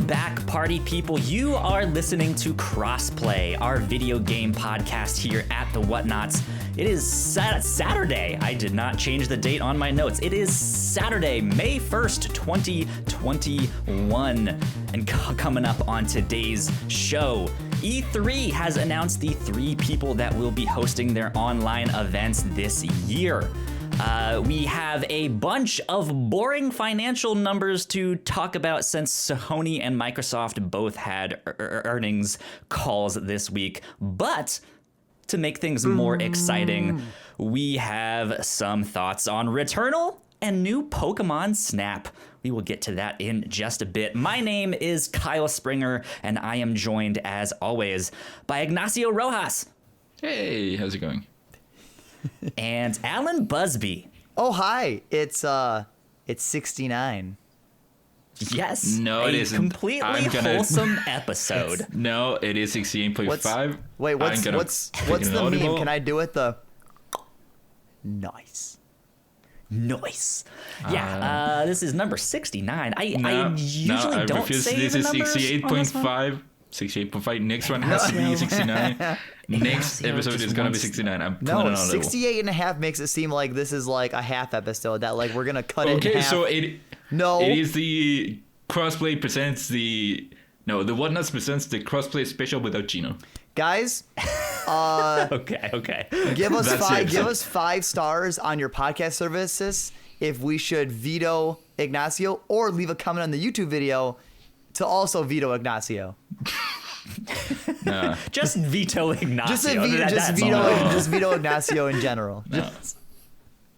Welcome back, party people. You are listening to Crossplay, our video game podcast here at the Whatnauts. It is Saturday. I did not change the date on my notes. It is Saturday, May 1st, 2021. And coming up on today's show, E3 has announced the 3 people that will be hosting their online events this year. We have a bunch of boring financial numbers to talk about since Sony and Microsoft both had earnings calls this week. But to make things more exciting, we have some thoughts on Returnal and new Pokemon Snap. We will get to that in just a bit. My name is Kyle Springer, and I am joined, as always, by Ignacio Rojas. Hey, how's it going? And Alan Busby. Oh, hi. It's 69. Yes. No, it isn't. Completely wholesome episode. No, it is 68.5. Wait, what's the meme? Can I do it? Nice. Yeah, this is number 69. I usually don't say this the is numbers. 68.5. 68.5. Next one has to be 69. Next episode is gonna be 69. I'm putting it on 68 and a half makes it seem like this is like a half episode that like we're gonna cut it in half. So it is the Crossplay presents the Whatnauts presents the Crossplay special without Gino. Guys, okay. Give us 5 stars on your podcast services if we should veto Ignacio, or leave a comment on the YouTube video to also veto Ignacio. Just veto Ignacio. Just veto Ignacio in general. No.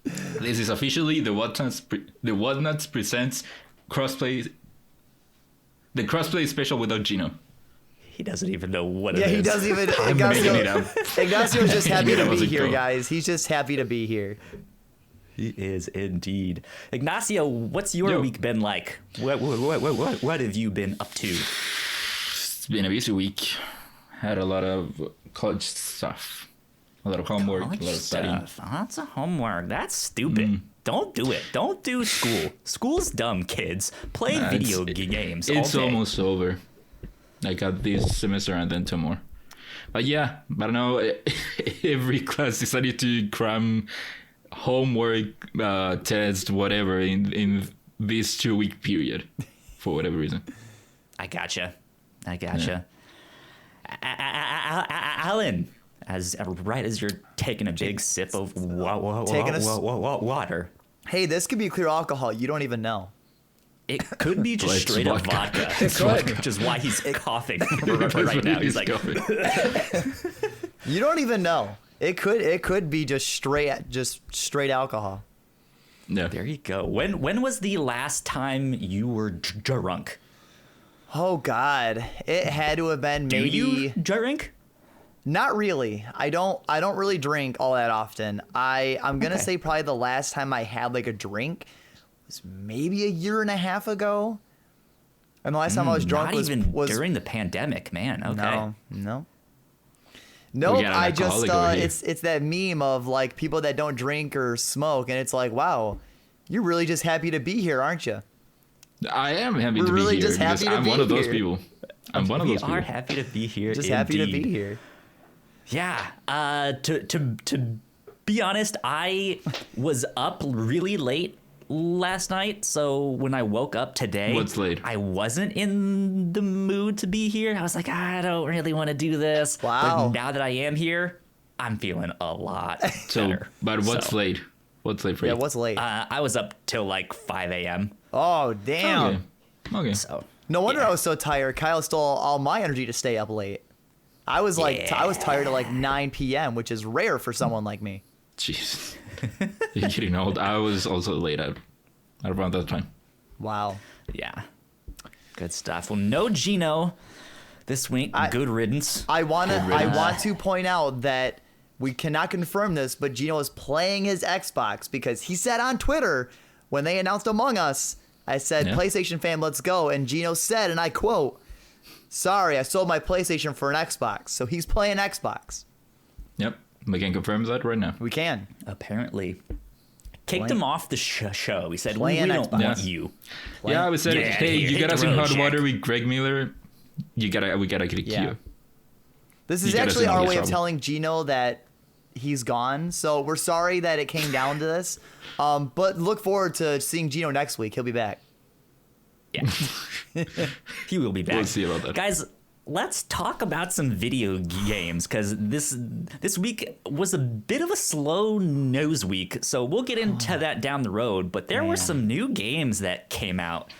This is officially the Whatnauts presents Crossplay. The Crossplay special without Gino. He doesn't even know what it is. Yeah, he doesn't even. Ignacio's just happy to be here, guys. He's just happy to be here. He is indeed. Ignacio, what's your week been like? What have you been up to? It's been a busy week. Had a lot of college stuff. A lot of homework, a lot of studying. Lots of homework. That's stupid. Don't do it. Don't do school. School's dumb, kids. Play video games. It's almost over. I got this semester and then 2 more. But yeah, I don't know. Every class decided to cram homework, test, whatever in this 2-week period for whatever reason. I gotcha. Yeah. Alan, right as you're taking a big sip of water. Hey, this could be clear alcohol. You don't even know. It could be just straight up vodka. Which is why he's coughing right now. He's like, you don't even know. It could be just straight alcohol. Yeah. There you go. When was the last time you were drunk? Oh God, it had to have been maybe. Do you drink? Not really. I don't really drink all that often. I'm gonna say probably the last time I had like a drink was maybe a year and a half ago. And the last time I was drunk was during the pandemic, man. Okay. No. Nope, I just it's that meme of like people that don't drink or smoke, and it's like, wow, you're really just happy to be here, aren't you? I am happy to be here because I'm one of those people. We are happy to be here. Just happy to be here. Yeah. To be honest, I was up really late last night, so when I woke up today, what's late? I wasn't in the mood to be here. I was like, I don't really want to do this. Wow. But now that I am here, I'm feeling a lot better. But what's late? What's late for you? Yeah, what's late? I was up till like 5 a.m. Oh, damn. Okay. So no wonder I was so tired. Kyle stole all my energy to stay up late. I was like, I was tired at like 9 p.m., which is rare for someone like me. Jeez. You're getting old. I was also late at around that time. Wow. Yeah. Good stuff. Well, no Gino this week. Good riddance. I want to point out that we cannot confirm this, but Gino is playing his Xbox because he said on Twitter when they announced Among Us, I said, PlayStation fam, let's go. And Gino said, and I quote, sorry, I sold my PlayStation for an Xbox. So he's playing Xbox. Yep. We can confirm that right now. We can. Apparently. kicked him off the show. He said, "We Playing don't Xbox. want you." Yeah, I was saying, Yeah, hey, you hit got us the in road, hot Jack. water with Greg Miller. We gotta kick you. This You is get us actually in all our this way of trouble. telling Gino that he's gone. So we're sorry that it came down to this. But look forward to seeing Gino next week. He'll be back. Yeah. He will be back. We'll see about that. Guys, let's talk about some video games, because this week was a bit of a slow news week. So we'll get into that down the road. But there were some new games that came out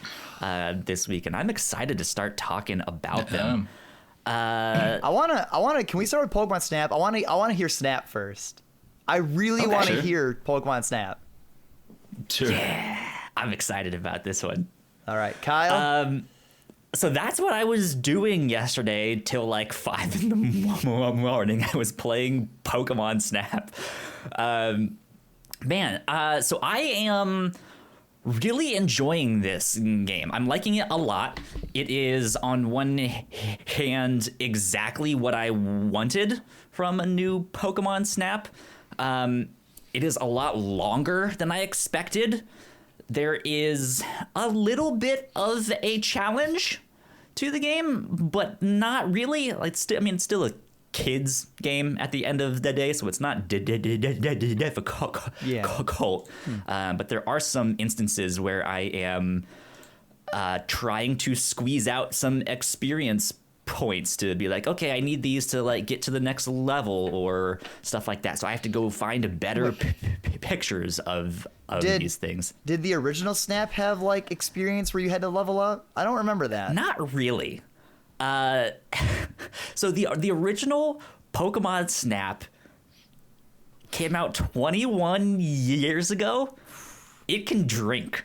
this week, and I'm excited to start talking about them. I wanna. Can we start with Pokemon Snap? I wanna hear Snap first. I really Okay. want to Sure. hear Pokemon Snap. Sure. I'm excited about this one. All right, Kyle. So that's what I was doing yesterday till like 5 in the morning. I was playing Pokemon Snap. So I am really enjoying this game. I'm liking it a lot. It is, on one hand, exactly what I wanted from a new Pokemon Snap. It is a lot longer than I expected. There is a little bit of a challenge to the game, but not really. It's still a kids game at the end of the day, so it's not difficult. But there are some instances where I am trying to squeeze out some experience points to be like, okay, I need these to like get to the next level or stuff like that. So I have to go find better pictures of these things. Did the original Snap have like experience where you had to level up? I don't remember that. Not really. So the original Pokemon Snap came out 21 years ago. It can drink.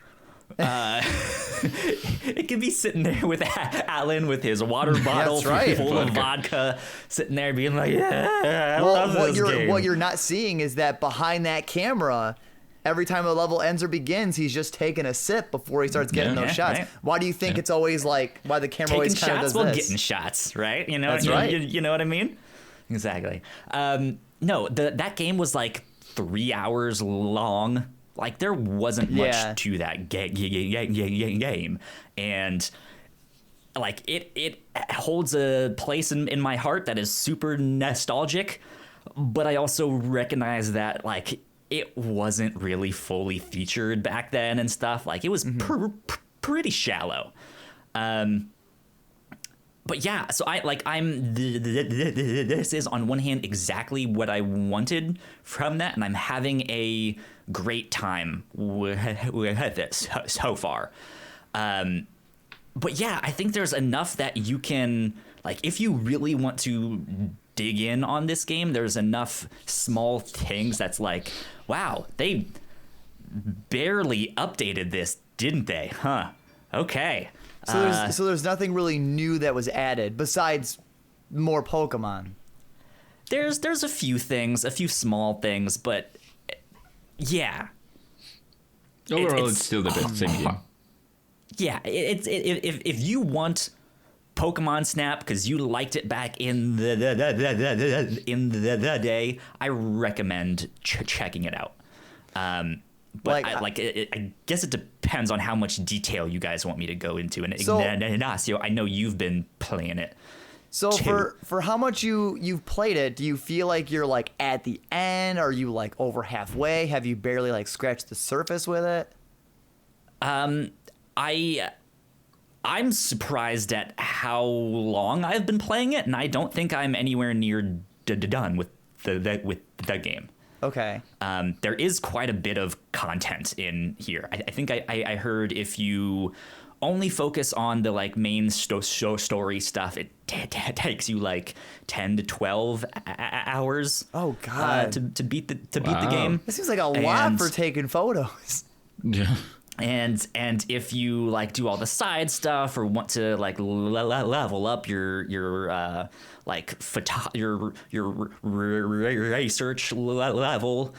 It can be sitting there with Alan with his water bottle That's right. full of vodka, sitting there being like, "Yeah, I love this game." What you're not seeing is that behind that camera, every time a level ends or begins, he's just taking a sip before he starts getting those shots. Right. Why do you think it's always like, why the camera Taking always kind of shots does while this? getting shots, right? You know, That's right. You know what I mean? Exactly. No, that game was like 3 hours long. Like, there wasn't much to that game, and like it holds a place in my heart that is super nostalgic. But I also recognize that like it wasn't really fully featured back then and stuff. Like, it was pretty shallow. But yeah, so this is on one hand exactly what I wanted from that, and I'm having a great time with it so far. But yeah, I think there's enough that you can, like, if you really want to dig in on this game, there's enough small things that's like, wow, they barely updated this, didn't they? Huh. Okay. So there's nothing really new that was added besides more Pokemon. There's a few things, a few small things, but yeah. Overall, it's still the best same game. Yeah, if you want Pokemon Snap because you liked it back in the day, I recommend checking it out. But Like, I guess it depends on how much detail you guys want me to go into. And So- Ignacio, I know you've been playing it. So too. for how much you've played it, do you feel like you're like at the end? Are you like over halfway? Have you barely like scratched the surface with it? I'm surprised at how long I've been playing it, and I don't think I'm anywhere near done with the game. Okay. There is quite a bit of content in here. I think I heard if you only focus on the like main story stuff, it takes you like 10 to 12 hours. Oh, God. To beat the game. This seems like a lot And- for taking photos. Yeah. And if you like do all the side stuff or want to like level up your research level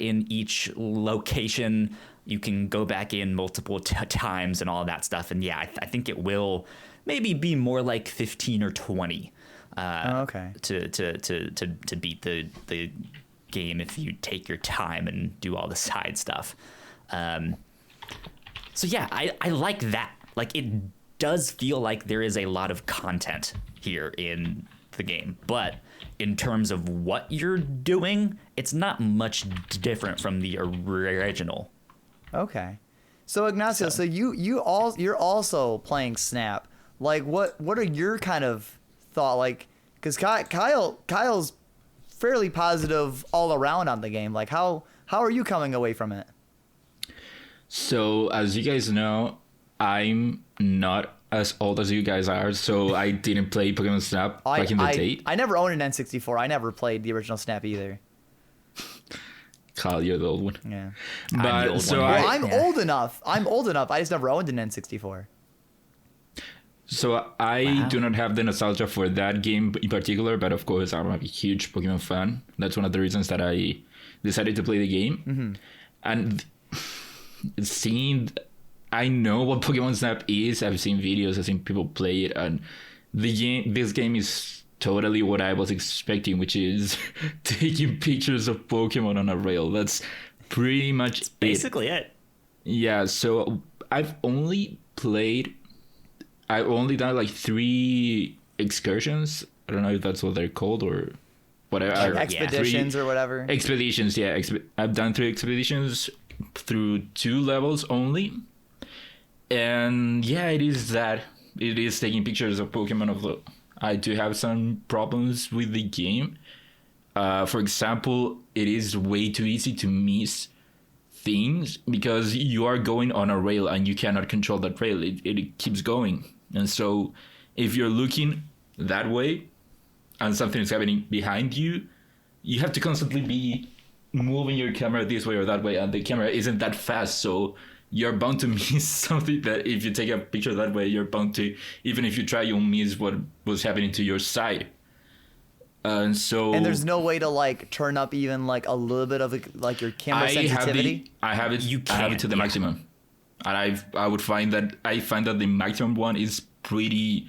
in each location, you can go back in multiple times and all that stuff. And yeah, I think it will maybe be more like 15 or 20 Okay. to beat the game if you take your time and do all the side stuff. So yeah, I like that. Like, it does feel like there is a lot of content here in the game, but in terms of what you're doing, it's not much different from the original. Okay. So Ignacio, so you're also playing Snap. Like, what are your kind of thought? Like, because Kyle's fairly positive all around on the game. Like, how are you coming away from it? So, as you guys know, I'm not as old as you guys are, so I didn't play Pokemon Snap back in the day. I never owned an N64. I never played the original Snap either. Kyle, you're the old one. Yeah. But so I'm old enough. I'm old enough. I just never owned an N64. So I do not have the nostalgia for that game in particular, but of course I'm a huge Pokemon fan. That's one of the reasons that I decided to play the game. Mm-hmm. And I know what Pokemon Snap is. I've seen videos, I've seen people play it, and this game is totally what I was expecting, which is taking pictures of Pokemon on a rail. That's pretty much That's basically it. Yeah, so I've only done like 3 excursions. I don't know if that's what they're called or whatever. Expeditions or whatever. Expeditions, yeah. I've done 3 expeditions through 2 levels only. And yeah, it is taking pictures of Pokemon. I do have some problems with the game. For example, it is way too easy to miss things because you are going on a rail and you cannot control that rail. It keeps going. And so if you're looking that way and something is happening behind you, you have to constantly be moving your camera this way or that way, and the camera isn't that fast, so you're bound to miss something that if you take a picture that way, you're bound to, even if you try, you'll miss what was happening to your side. And there's no way to like turn up even like a little bit of like your camera sensitivity. I have it to the maximum. And I find that the maximum one is pretty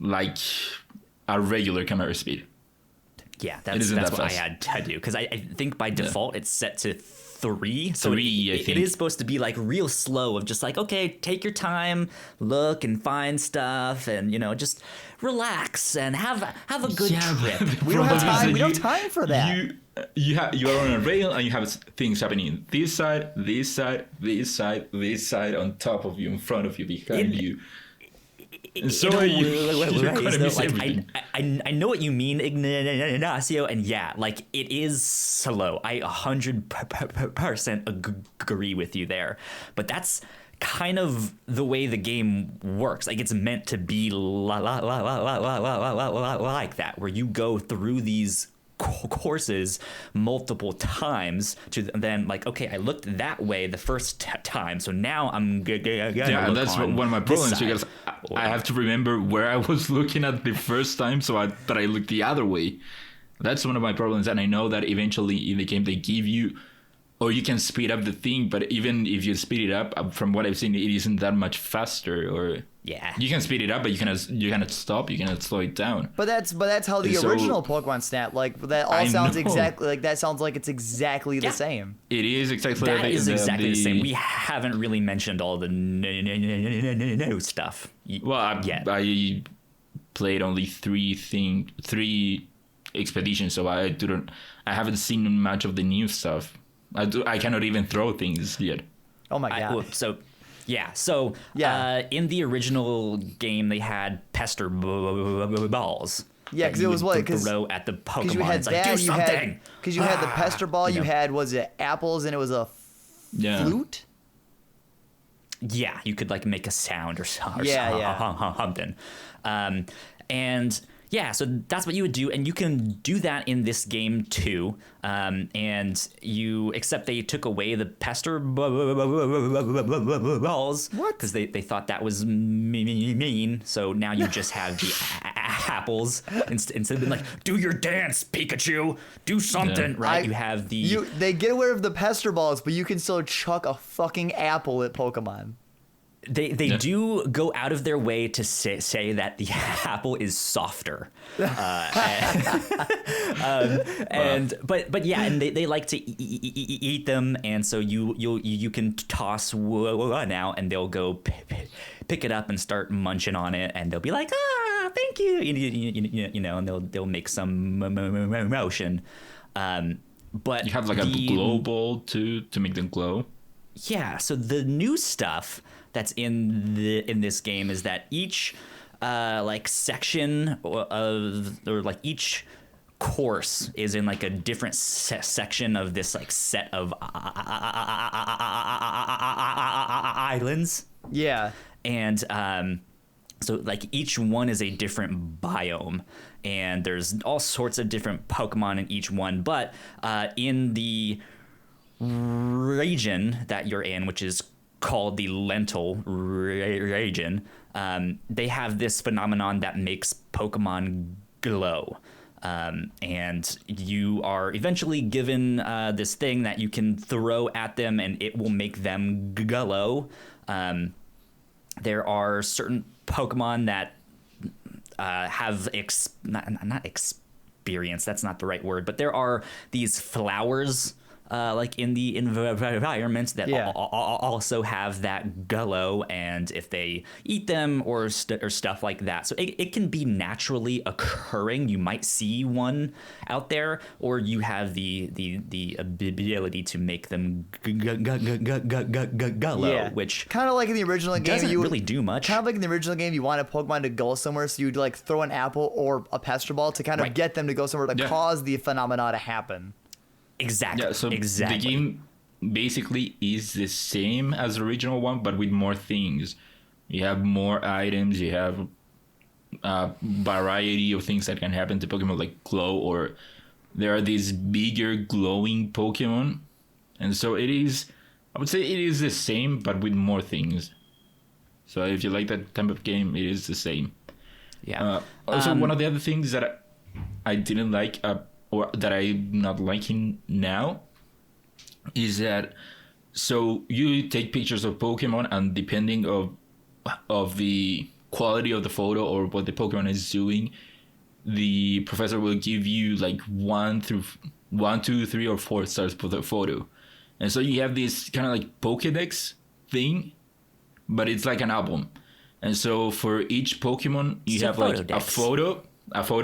like a regular camera speed. Yeah, that's what I had to do, because I think by default it's set to 3. So it is supposed to be like real slow, of just like, okay, take your time, look and find stuff, and just relax and have a good trip. We don't have time. We don't have time for that. You are on a rail and you have things happening this side, this side, this side, this side, on top of you, in front of you, behind you. And so I know what you mean, Ignacio, and yeah, like, it is slow. I 100% agree with you there, but that's kind of the way the game works. Like, it's meant to be like that, where you go through these courses multiple times to then, like, okay, I looked that way the first time, so now I'm yeah, that's one of my problems, because I have to remember where I was looking at the first time, that I looked the other way. That's one of my problems, and I know that eventually in the game they give you, or you can speed up the thing, but even if you speed it up, from what I've seen, it isn't that much faster. Or yeah, you can speed it up, but you cannot stop. You cannot slow it down. But that's how the original Pokemon Snap, like, that all sounds exactly like that. Sounds like it's exactly the same. It is exactly that. Is exactly the same. We haven't really mentioned all the new stuff. Well, I played only 3 expeditions, so I haven't seen much of the new stuff. I cannot even throw things yet. Oh my god! In the original game, they had pester balls. Yeah, because it was what? Because throw at the Pokemon. Because you had that. Do something. Because you had the pester ball. You had, was it apples, and it was a flute. Yeah, you could like make a sound or something. And yeah, so that's what you would do, and you can do that in this game too. Except they took away the pester balls. What? Because they thought that was mean. So now you just have the apples instead of being like, do your dance, Pikachu, do something, right? You have they get away with the pester balls, but you can still chuck a fucking apple at Pokemon. They do go out of their way to say that the apple is softer, but yeah, and they like to eat them, and so you can toss one out, and they'll go pick it up and start munching on it, and they'll be like, thank you, you know, and they'll make some motion. But you have like a glow ball to make them glow. Yeah, so the new stuff that's in this game is that each like section of, or like each course is in like a different section of this like set of islands. Yeah. And so like each one is a different biome, and there's all sorts of different Pokemon in each one, but in the region that you're in, which is called the lentil region, they have this phenomenon that makes Pokemon glow. And you are eventually given this thing that you can throw at them, and it will make them glow. There are certain Pokemon that have not experience, that's not the right word, but there are these flowers like in the environment that also have that glow, and if they eat them or stuff like that, so it can be naturally occurring. You might see one out there, or you have the ability to make them glow, which kind of like in the original game doesn't really do much. Kind of like in the original game, you want a Pokemon to go somewhere, so you'd like throw an apple or a Pester Ball to kind of get them to go somewhere to cause the phenomena to happen. Exactly. Yeah, so the game basically is the same as the original one, but with more things. You have more items, you have a variety of things that can happen to Pokemon, like glow, or there are these bigger glowing Pokemon. And so I would say it is the same, but with more things. So if you like that type of game, it is the same. Yeah. Also, one of the other things that I didn't like, or that I'm not liking now, is that so you take pictures of Pokemon, and depending of the quality of the photo or what the Pokemon is doing, the professor will give you like 1, 2, 3, or 4 stars for the photo. And so you have this kind of like Pokédex thing, but it's like an album. And so for each Pokemon, you have like a photo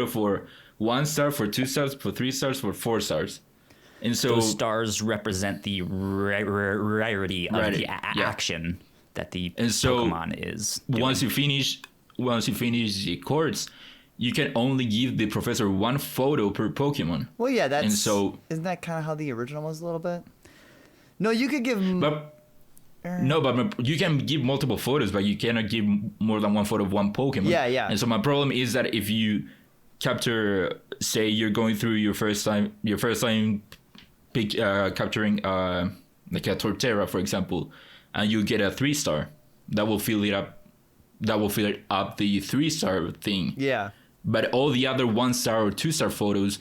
for 1 star, for 2 stars, for 3 stars, for 4 stars. And so those stars represent the rarity of the action that the Pokemon is doing. Once you finish the course, you can only give the professor 1 photo per Pokemon. Well, yeah, isn't that kind of how the original was a little bit? No, you could give. But you can give multiple photos, but you cannot give more than 1 photo of 1 Pokemon. Yeah. And so my problem is that if you capture, say you're going through your first time capturing like a Torterra, for example, and you get a 3 star, that will fill it up the 3 star thing. Yeah. But all the other 1 star or 2 star photos,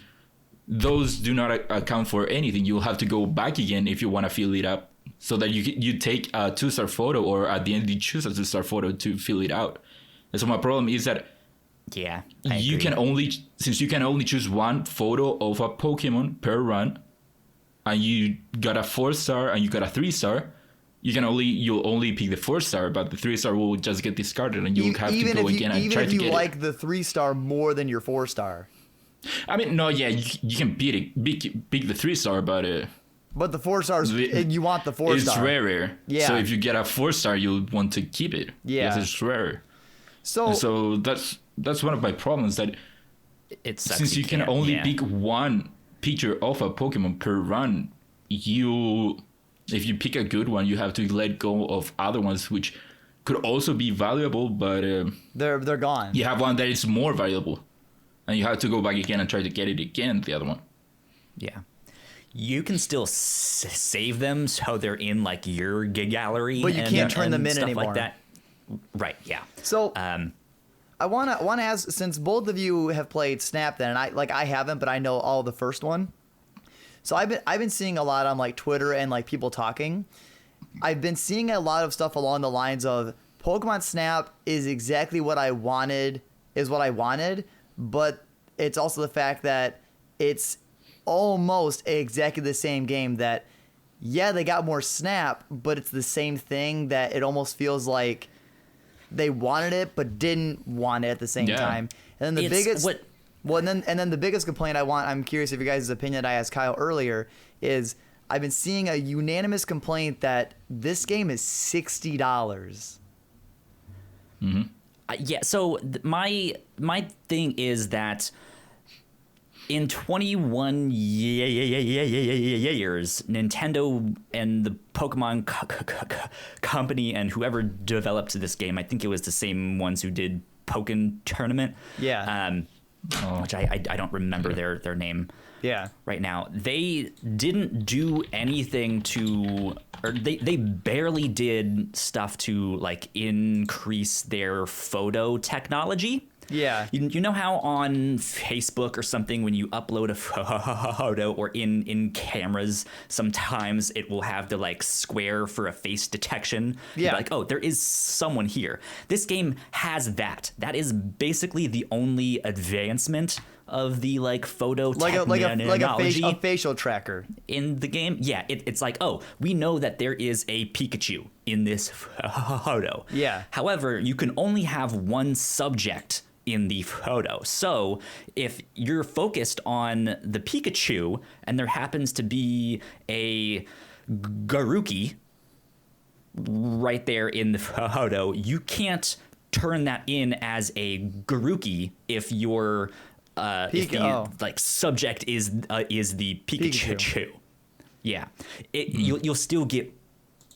those do not account for anything. You'll have to go back again if you want to fill it up, so that you take a 2 star photo, or at the end you choose a 2 star photo to fill it out. And so my problem is that you can only choose 1 photo of a Pokemon per run, and you got a 4 star and you got a 3 star, you'll only pick the 4 star, but the 3 star will just get discarded, and you'll have to go again and try to get it. Even if you like the 3 star more than your 4 star. I mean, no, yeah, you can pick the 3 star, but the 4 stars, you want the 4 star. It's rarer. Yeah. So if you get a 4 star, you'll want to keep it. Yeah. Because it's rarer. So that's one of my problems, that since you can only pick 1 picture of a Pokemon per run, if you pick a good one, you have to let go of other ones which could also be valuable, but they're gone. You have one that is more valuable, and you have to go back again and try to get it again, the other one. Yeah. You can still save them so they're in like your gallery, but you can't turn them in stuff anymore. Like that. Right. Yeah. So I want to ask, since both of you have played Snap, then, and I haven't, but I know all the first one. So I've been seeing a lot on like Twitter and like people talking. I've been seeing a lot of stuff along the lines of Pokemon Snap is exactly what I wanted, but it's also the fact that it's almost exactly the same game that, yeah, they got more Snap, but it's the same thing that it almost feels like they wanted it but didn't want it at the same time. And then the biggest complaint I'm curious of your guys' opinion that I asked Kyle earlier, is I've been seeing a unanimous complaint that this game is $60. Mm-hmm. So my thing is that in 21 years, Nintendo and the Pokemon company and whoever developed this game, I think it was the same ones who did Pokken Tournament. Yeah. Which I don't remember their name. Yeah. Right now, they didn't do anything to, or they barely did stuff to like increase their photo technology. Yeah. You know how on Facebook or something, when you upload a photo or in cameras, sometimes it will have the like square for a face detection. Yeah. Like, oh, there is someone here. This game has that. That is basically the only advancement of the like photo technology. A facial tracker in the game. Yeah, it's like, oh, we know that there is a Pikachu in this photo. Yeah. However, you can only have one subject in the photo. So if you're focused on the Pikachu and there happens to be a Garuki right there in the photo, you can't turn that in as a Garuki if your like subject is the Pikachu. Yeah, you'll still get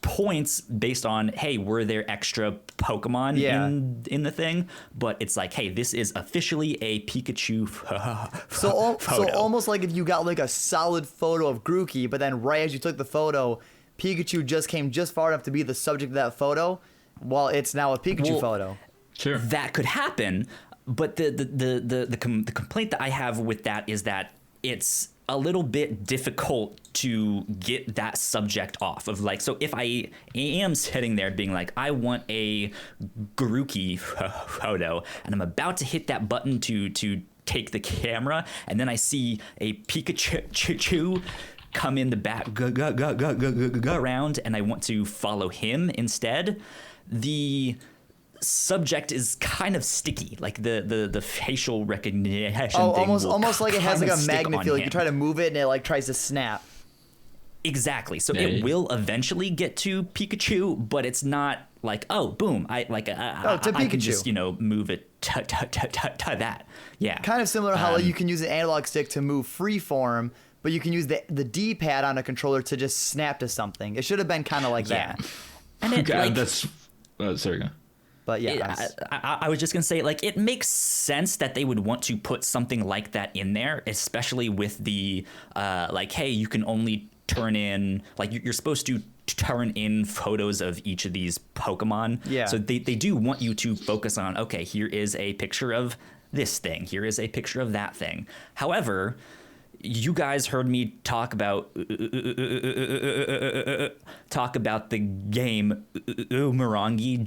points based on, hey, were there extra Pokemon in the thing? But it's like, hey, this is officially a Pikachu photo. So almost like if you got like a solid photo of Grookey, but then right as you took the photo, Pikachu just came just far enough to be the subject of that photo. Well, it's now a Pikachu photo. Sure, that could happen. But the complaint that I have with that is that it's a little bit difficult to get that subject off of, like, so if I am sitting there being like, I want a Garuki photo, and I'm about to hit that button to take the camera, and then I see a Pikachu come in the back, go around, and I want to follow him instead, the subject is kind of sticky, like the facial recognition thing almost like it has like a magnet feel, like you try to move it and it like tries to snap. Exactly. So it will eventually get to Pikachu, but it's not like, oh, boom, I can just, move it to that. Yeah. Kind of similar how you can use an analog stick to move freeform, but you can use the D-pad on a controller to just snap to something. It should have been kind of like that. And it, that's sorry, go. But yeah, I was just going to say, like, it makes sense that they would want to put something like that in there, especially with the, like, hey, you can only turn in, like, you're supposed to turn in photos of each of these Pokemon. Yeah. So they do want you to focus on, okay, here is a picture of this thing. Here is a picture of that thing. However, you guys heard me talk about the game Umurangi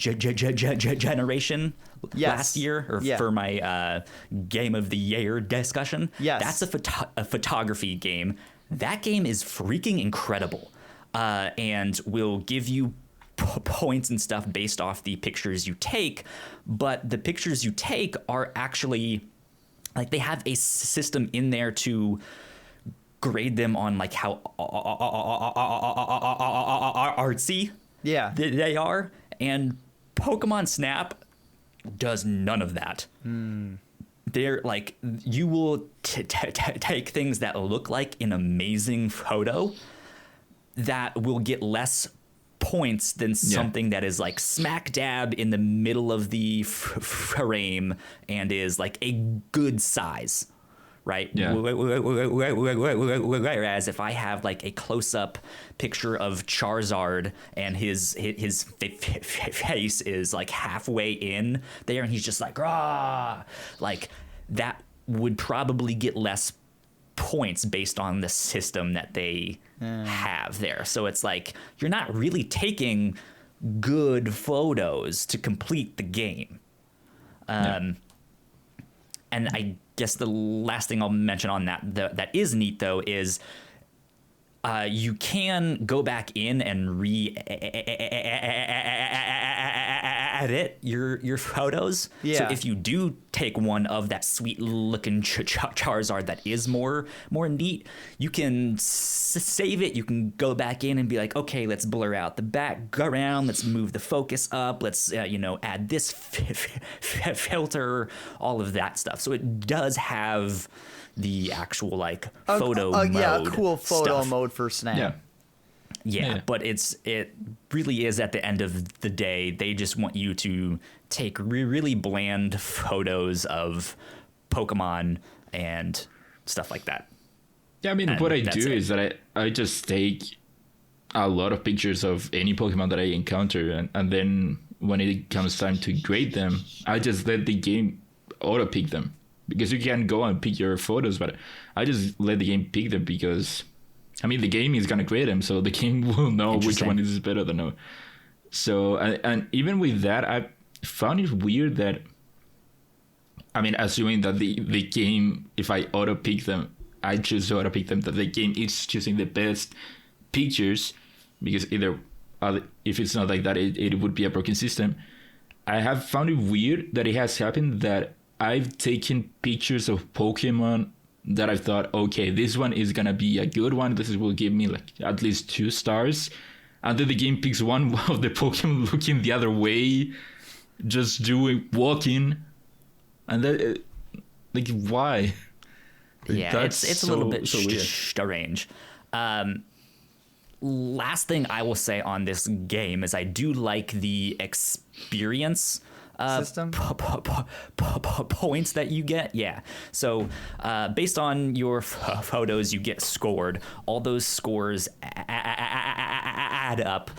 generation last year, or for my game of the year discussion. Yes. That's a photography game. That game is freaking incredible, and will give you points and stuff based off the pictures you take. But the pictures you take are actually, like, they have a system in there to grade them on, like, how artsy they are, and Pokemon Snap does none of that. They're like, you will take things that look like an amazing photo that will get less points than something that is like smack dab in the middle of the frame and is like a good size, right? Yeah. Whereas if I have like a close-up picture of Charizard and his face is like halfway in there and he's just like, rah, like, that would probably get less points based on the system that they have there. So it's like, you're not really taking good photos to complete the game. And I guess the last thing I'll mention on that is neat, though, is you can go back in and edit your photos. Yeah. So if you do take one of that sweet looking Charizard that is more neat, you can save it. You can go back in and be like, okay, let's blur out the background. Let's move the focus up. Let's add this filter, all of that stuff. So it does have the actual like photo mode. Yeah, a cool photo stuff. mode for Snap. Yeah, but it really is, at the end of the day, they just want you to take really bland photos of Pokemon and stuff like that. Yeah, I mean, And what I that's do it. is that I just take a lot of pictures of any Pokemon that I encounter, and then when it comes time to grade them, I just let the game auto-pick them. Because you can go and pick your photos, but I just let the game pick them because, I mean, the game is going to grade them, so the game will know which one is better than no. So, and even with that, I found it weird that, I mean, assuming that the game, if I auto-pick them, I choose to auto-pick them, that the game is choosing the best pictures, because either, if it's not like that, it would be a broken system. I have found it weird that it has happened that I've taken pictures of Pokemon that I thought, okay, this one is gonna be a good one. This will give me like at least 2 stars. And then the game picks one of the Pokemon looking the other way, just walking. And that, like, why? Yeah, That's it's a little bit weird. strange. Last thing I will say on this game is I do like the experience System? points that you get. Yeah. So based on your photos, you get scored. All those scores add up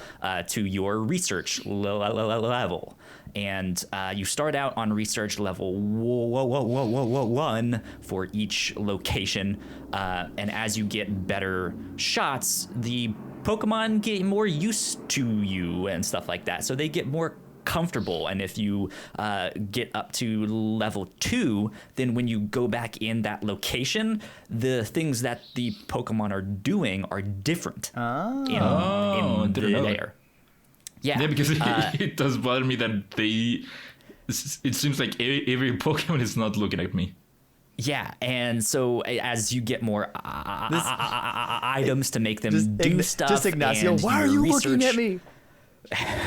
to your research level. And you start out on research level 1 for each location. And as you get better shots, the Pokemon get more used to you and stuff like that. So they get more comfortable, and if you get up to level 2, then when you go back in that location, the things that the Pokemon are doing are different in didn't know that. there. Yeah, because it does bother me that it seems like every Pokemon is not looking at me. Yeah, and so as you get more items to make them do stuff, Just Ignacio, and why are your you looking at me?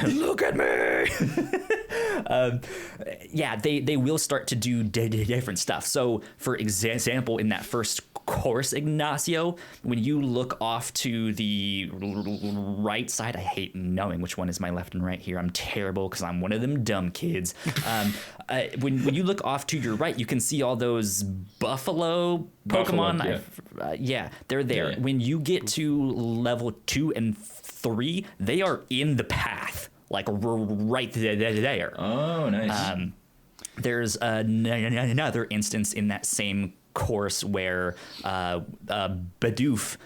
Look at me. Yeah, they will start to do different stuff. So, for example, in that first course, Ignacio, when you look off to the right side, I hate knowing which one is my left and right here. I'm terrible because I'm one of them dumb kids. When you look off to your right, you can see all those buffalo Pokemon. Yeah. They're there. Yeah. When you get to level 2 and 3, they are in the path, like right there. Oh, nice. There's another instance in that same course where Bidoof,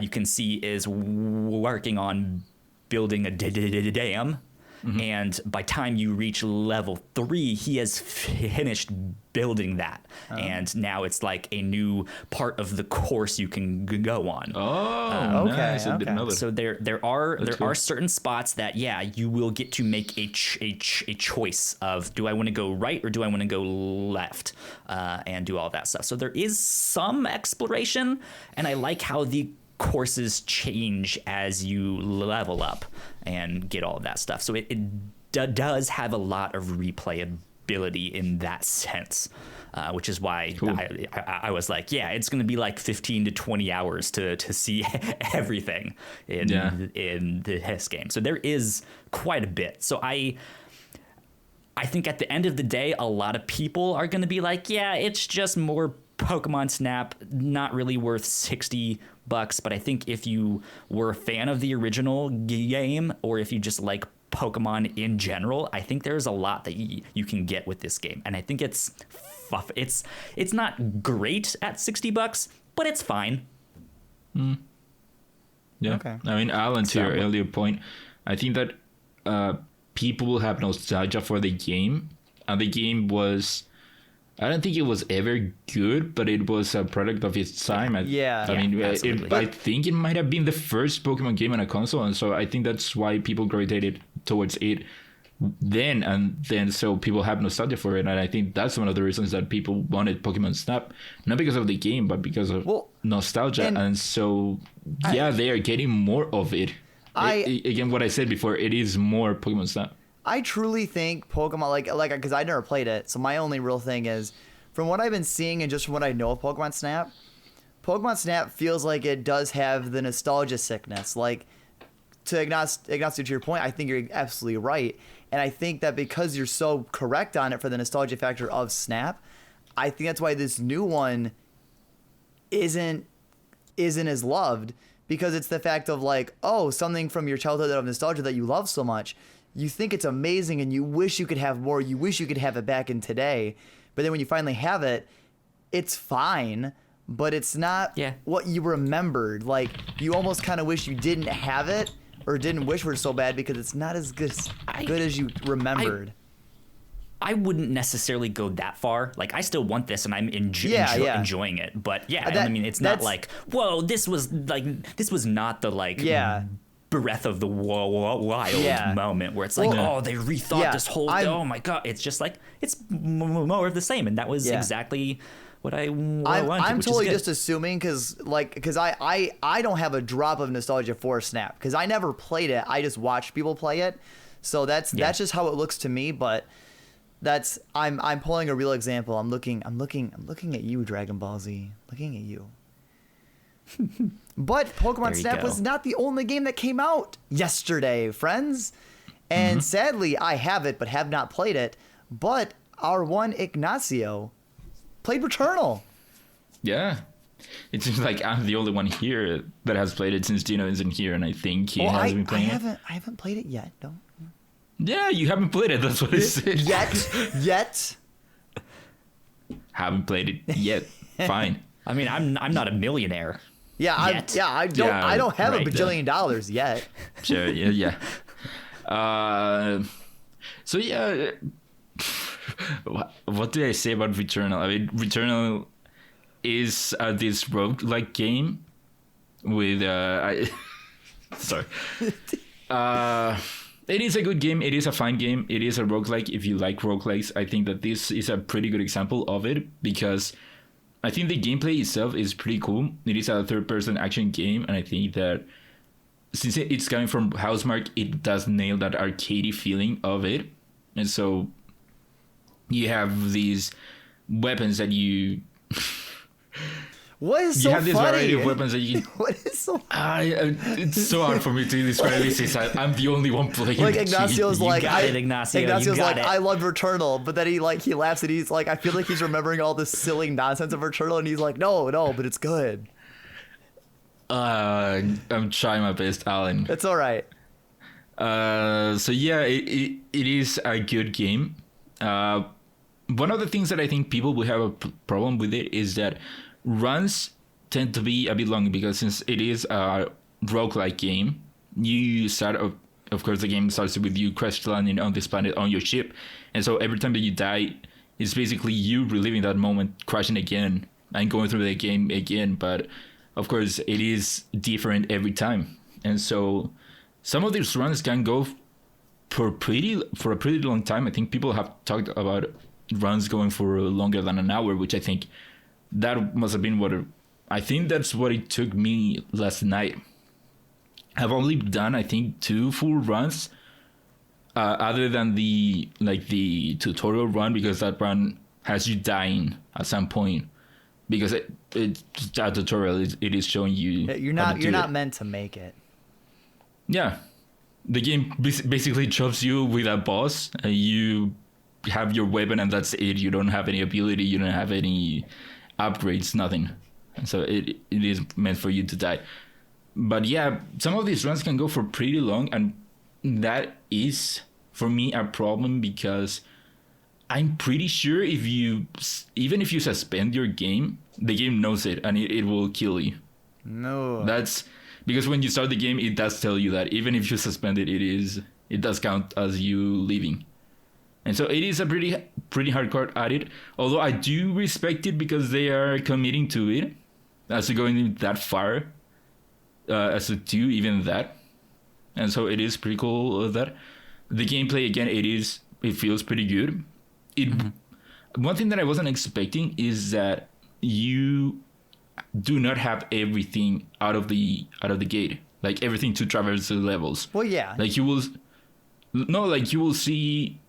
you can see, is working on building a dam. Mm-hmm. And by time you reach level 3, he has finished building that. And now it's like a new part of the course you can go on. Oh, nice. I didn't know that. So there are certain spots that, yeah, you will get to make a choice of, do I want to go right or do I want to go left, and do all that stuff. So there is some exploration, and I like how the courses change as you level up and get all of that stuff. So it does have a lot of replayability in that sense, which is why cool. I was like, yeah, it's going to be like 15 to 20 hours to see everything in this game. So there is quite a bit. So I think at the end of the day, a lot of people are going to be like, yeah, it's just more Pokemon Snap, not really worth $60. But I think if you were a fan of the original game, or if you just like Pokemon in general, I think there's a lot that you can get with this game. And I think it's not great at $60, but it's fine. Yeah. Okay. I mean, Alan, to your earlier point, I think that people have nostalgia for the game, and the game was. I don't think it was ever good, but it was a product of its time. I mean, I think it might have been the first Pokemon game on a console, and so I think that's why people gravitated towards it then, and then so people have nostalgia for it, and I think that's one of the reasons that people wanted Pokemon Snap, not because of the game, but because of nostalgia, and so they are getting more of it. Again, what I said before, it is more Pokemon Snap. I truly think Pokemon, like, because I never played it, so my only real thing is, from what I've been seeing and just from what I know of Pokemon Snap feels like it does have the nostalgia sickness. Like, to Ignacio, to your point, I think you're absolutely right, and I think that because you're so correct on it for the nostalgia factor of Snap, I think that's why this new one isn't as loved, because it's the fact of like, oh, something from your childhood of nostalgia that you love so much. You think it's amazing and you wish you could have more. You wish you could have it back in today. But then when you finally have it, it's fine, but it's not what you remembered. Like, you almost kind of wish you didn't have it or didn't wish it were so bad because it's not as good as you remembered. I wouldn't necessarily go that far. Like, I still want this and I'm enjoying it. But I mean, it's not like, whoa, this was not the like... Breath of the Wild moment where it's like, they rethought this whole oh my god, it's just like, it's more of the same, and that was exactly what I wanted. I'm totally just assuming because I don't have a drop of nostalgia for Snap because I never played it. I just watched people play it, so that's just how it looks to me. But that's I'm pulling a real example. I'm looking at you, Dragon Ball Z, looking at you. But Pokemon Snap was not the only game that came out yesterday, friends. And sadly, I have it, but have not played it. But our one Ignacio played Returnal. Yeah. It seems like I'm the only one here that has played it since Gino isn't here, and I think he has been playing it. I haven't played it yet, no. Yeah, you haven't played it, that's what I said. Yet. Haven't played it yet. Fine. I mean, I'm not a millionaire. I don't have a bajillion dollars yet. Sure, yeah. So yeah, what do I say about Returnal? I mean, Returnal is this roguelike game with sorry. It is a good game. It is a fine game. It is a roguelike. If you like roguelikes, I think that this is a pretty good example of it because I think the gameplay itself is pretty cool. It is a third-person action game, and I think that since it's coming from Housemarque, it does nail that arcadey feeling of it. And so you have these weapons that you... What is you so have this funny? variety of weapons that you... What is so... it's so hard for me to describe this since I'm the only one playing like Ignacio's like, Ignacio's like, I love Returnal, but then he laughs and he's like, I feel like he's remembering all this silly nonsense of Returnal, and he's like, no, but it's good. I'm trying my best, Alan. It's all right. So yeah, it is a good game. One of the things that I think people will have a problem with it is that runs tend to be a bit long because since it is a roguelike game, you start, of course, the game starts with you crash landing on this planet on your ship. And so every time that you die, it's basically you reliving that moment, crashing again and going through the game again. But of course, it is different every time. And so some of these runs can go for a pretty long time. I think people have talked about runs going for longer than an hour, which I think that must have been I think that's what it took me last night. I've only done, I think, 2 full runs, other than the tutorial run, because that run has you dying at some point, because that tutorial it is showing you you're not meant to make it. Yeah, the game basically drops you with a boss, and you have your weapon, and that's it. You don't have any ability. You don't have any upgrades, nothing. And so it is meant for you to die. But yeah, some of these runs can go for pretty long, and that is for me a problem because I'm pretty sure even if you suspend your game, the game knows it and it will kill you. No. That's because when you start the game, it does tell you that even if you suspend it, it does count as you leaving. And so it is a pretty hardcore at it. Although I do respect it because they are committing to it, as to going that far, as to do even that. And so it is pretty cool of that. The gameplay, again, it feels pretty good. One thing that I wasn't expecting is that you do not have everything out of the gate, like everything to traverse the levels. Well, yeah. Like you will see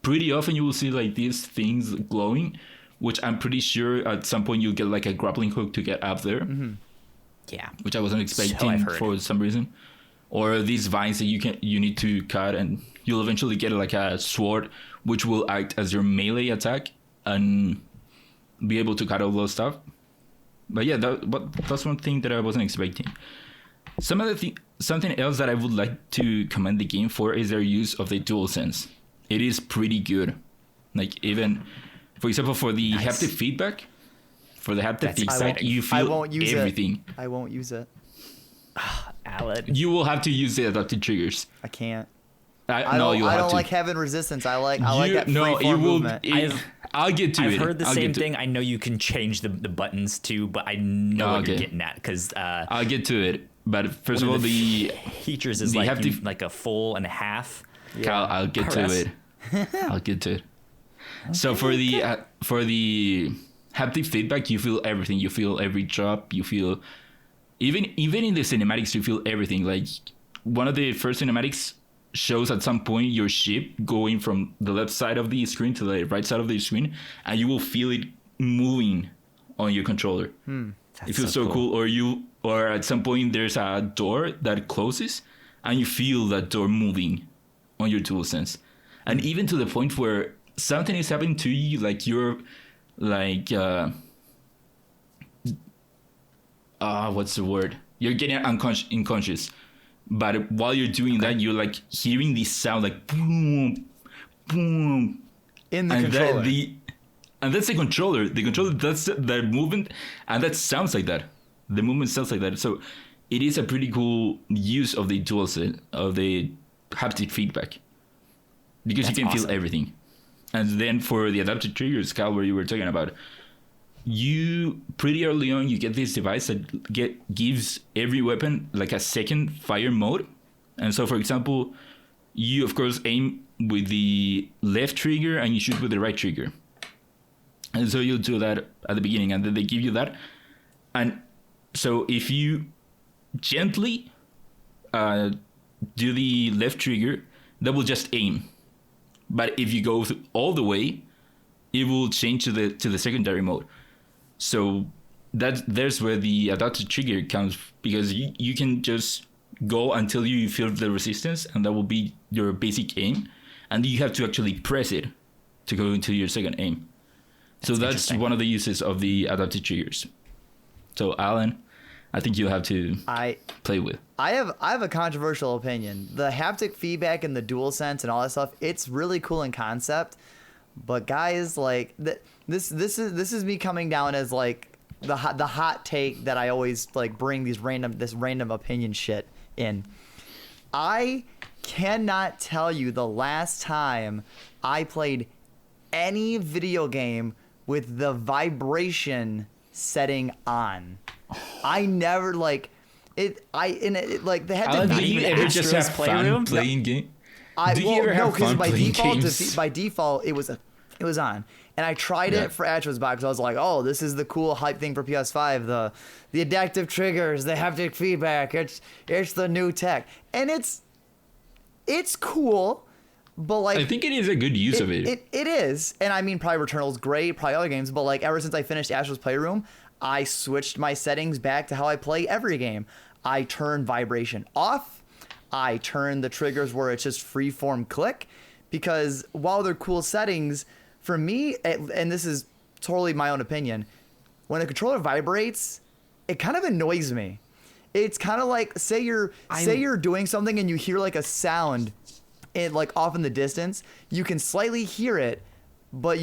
pretty often you will see like these things glowing, which I'm pretty sure at some point you'll get like a grappling hook to get up there. Yeah. Which I wasn't expecting for some reason. Or these vines that you need to cut, and you'll eventually get like a sword which will act as your melee attack and be able to cut all those stuff. But yeah, that's one thing that I wasn't expecting. Something else that I would like to commend the game for is their use of the DualSense. It is pretty good. Like even, for example, for the haptic feedback, you feel everything. I won't use it. Alan. You will have to use the adaptive triggers. I can't. I don't like having resistance. I like that free form movement. I'll get to it. I've heard the same thing. I know you can change the buttons too, but I know what you're getting at because I'll get to it. But first of all, the features is like a full and a half. Yeah. I'll get to it. I'll get to it. Okay, so for the haptic feedback, you feel everything. You feel every drop. You feel even in the cinematics, you feel everything. Like one of the first cinematics shows at some point your ship going from the left side of the screen to the right side of the screen, and you will feel it moving on your controller. It feels so cool. Or at some point there's a door that closes and you feel that door moving on your DualSense. And even to the point where something is happening to you, like you're like what's the word? You're getting unconscious. But while you're doing that, you're like hearing this sound like boom, boom. In the controller. And that's the controller. The controller does the movement, and that sounds like that. The movement sounds like that. So it is a pretty cool use of the DualSense, of the haptic feedback. Because you can feel everything. And then for the adaptive triggers, Cal, where you were talking about, you pretty early on you get this device that gives every weapon like a second fire mode. And so for example, you of course aim with the left trigger and you shoot with the right trigger, and so you'll do that at the beginning, and then they give you that. And so if you gently do the left trigger, that will just aim, but if you go all the way, it will change to the secondary mode. So there's where the adaptive trigger comes, because you can just go until you feel the resistance, and that will be your basic aim, and you have to actually press it to go into your second aim. So that's one of the uses of the adaptive triggers. So Alan, I think you'll have to play with. I have a controversial opinion. The haptic feedback and the DualSense and all that stuff, it's really cool in concept. But guys, like this is me coming down as like the hot take that I always like bring this random opinion shit in. I cannot tell you the last time I played any video game with the vibration setting on. I never like it. Like they had to. Do you ever just have fun playing game? Do you ever have fun playing games? By default, it was on, and I tried it for Astro's Box. I was like, oh, this is the cool hype thing for PS5. The adaptive triggers, the haptic feedback. It's the new tech, and it's cool. But like, I think it is a good use of it. It is, and I mean, probably Returnal's great, probably other games. But like, ever since I finished Astro's Playroom, I switched my settings back to how I play every game. I turn vibration off. I turn the triggers where it's just freeform click, because while they're cool settings, for me, and this is totally my own opinion, when a controller vibrates, it kind of annoys me. It's kind of like, say you're doing something and you hear like a sound, like off in the distance, you can slightly hear it, but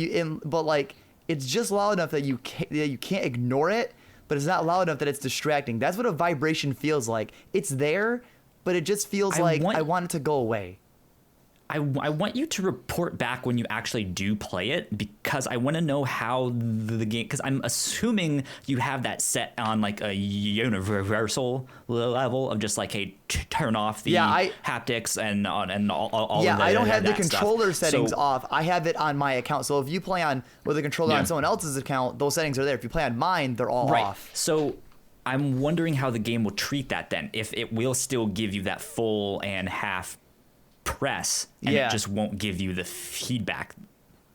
like it's just loud enough that you can't ignore it, but it's not loud enough that it's distracting. That's what a vibration feels like. It's there, but it just feels I want it to go away. I want you to report back when you actually do play it, because I want to know how the game, because I'm assuming you have that set on like a universal level of just like, hey, turn off the haptics and all of that. I don't have the controller stuff. settings off. I have it on my account. So if you play on with a controller on someone else's account, those settings are there. If you play on mine, they're all off. So I'm wondering how the game will treat that then. If it will still give you that full and half press, and it just won't give you the feedback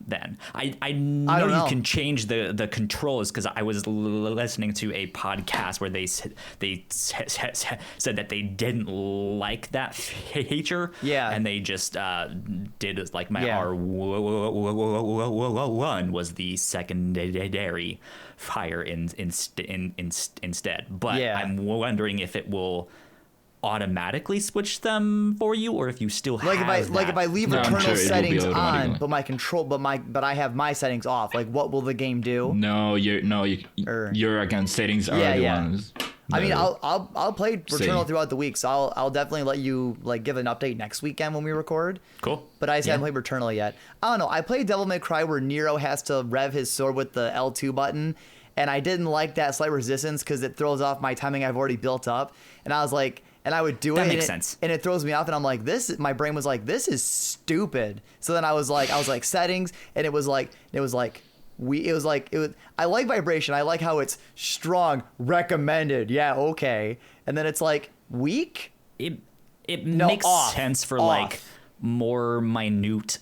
then. I know you can change the controls, because I was listening to a podcast where they said that they didn't like that feature, and they just did like my R1 was the secondary fire instead, but I'm wondering if it will automatically switch them for you, or if you still have if I leave Returnal settings on, but I have my settings off, like what will the game do? Your account settings are the ones. I mean, I'll play Returnal throughout the week, so I'll definitely let you like give an update next weekend when we record. Cool. But I just haven't played Returnal yet. I don't know. I played Devil May Cry where Nero has to rev his sword with the L2 button, and I didn't like that slight resistance because it throws off my timing I've already built up, and I was like. And I would do that it. Makes sense. And it throws me off, and I'm like, my brain was like, this is stupid. So then I was like settings, and it was like, I like vibration. I like how it's strong, recommended. Yeah, okay. And then it's like weak. It makes sense for like more minute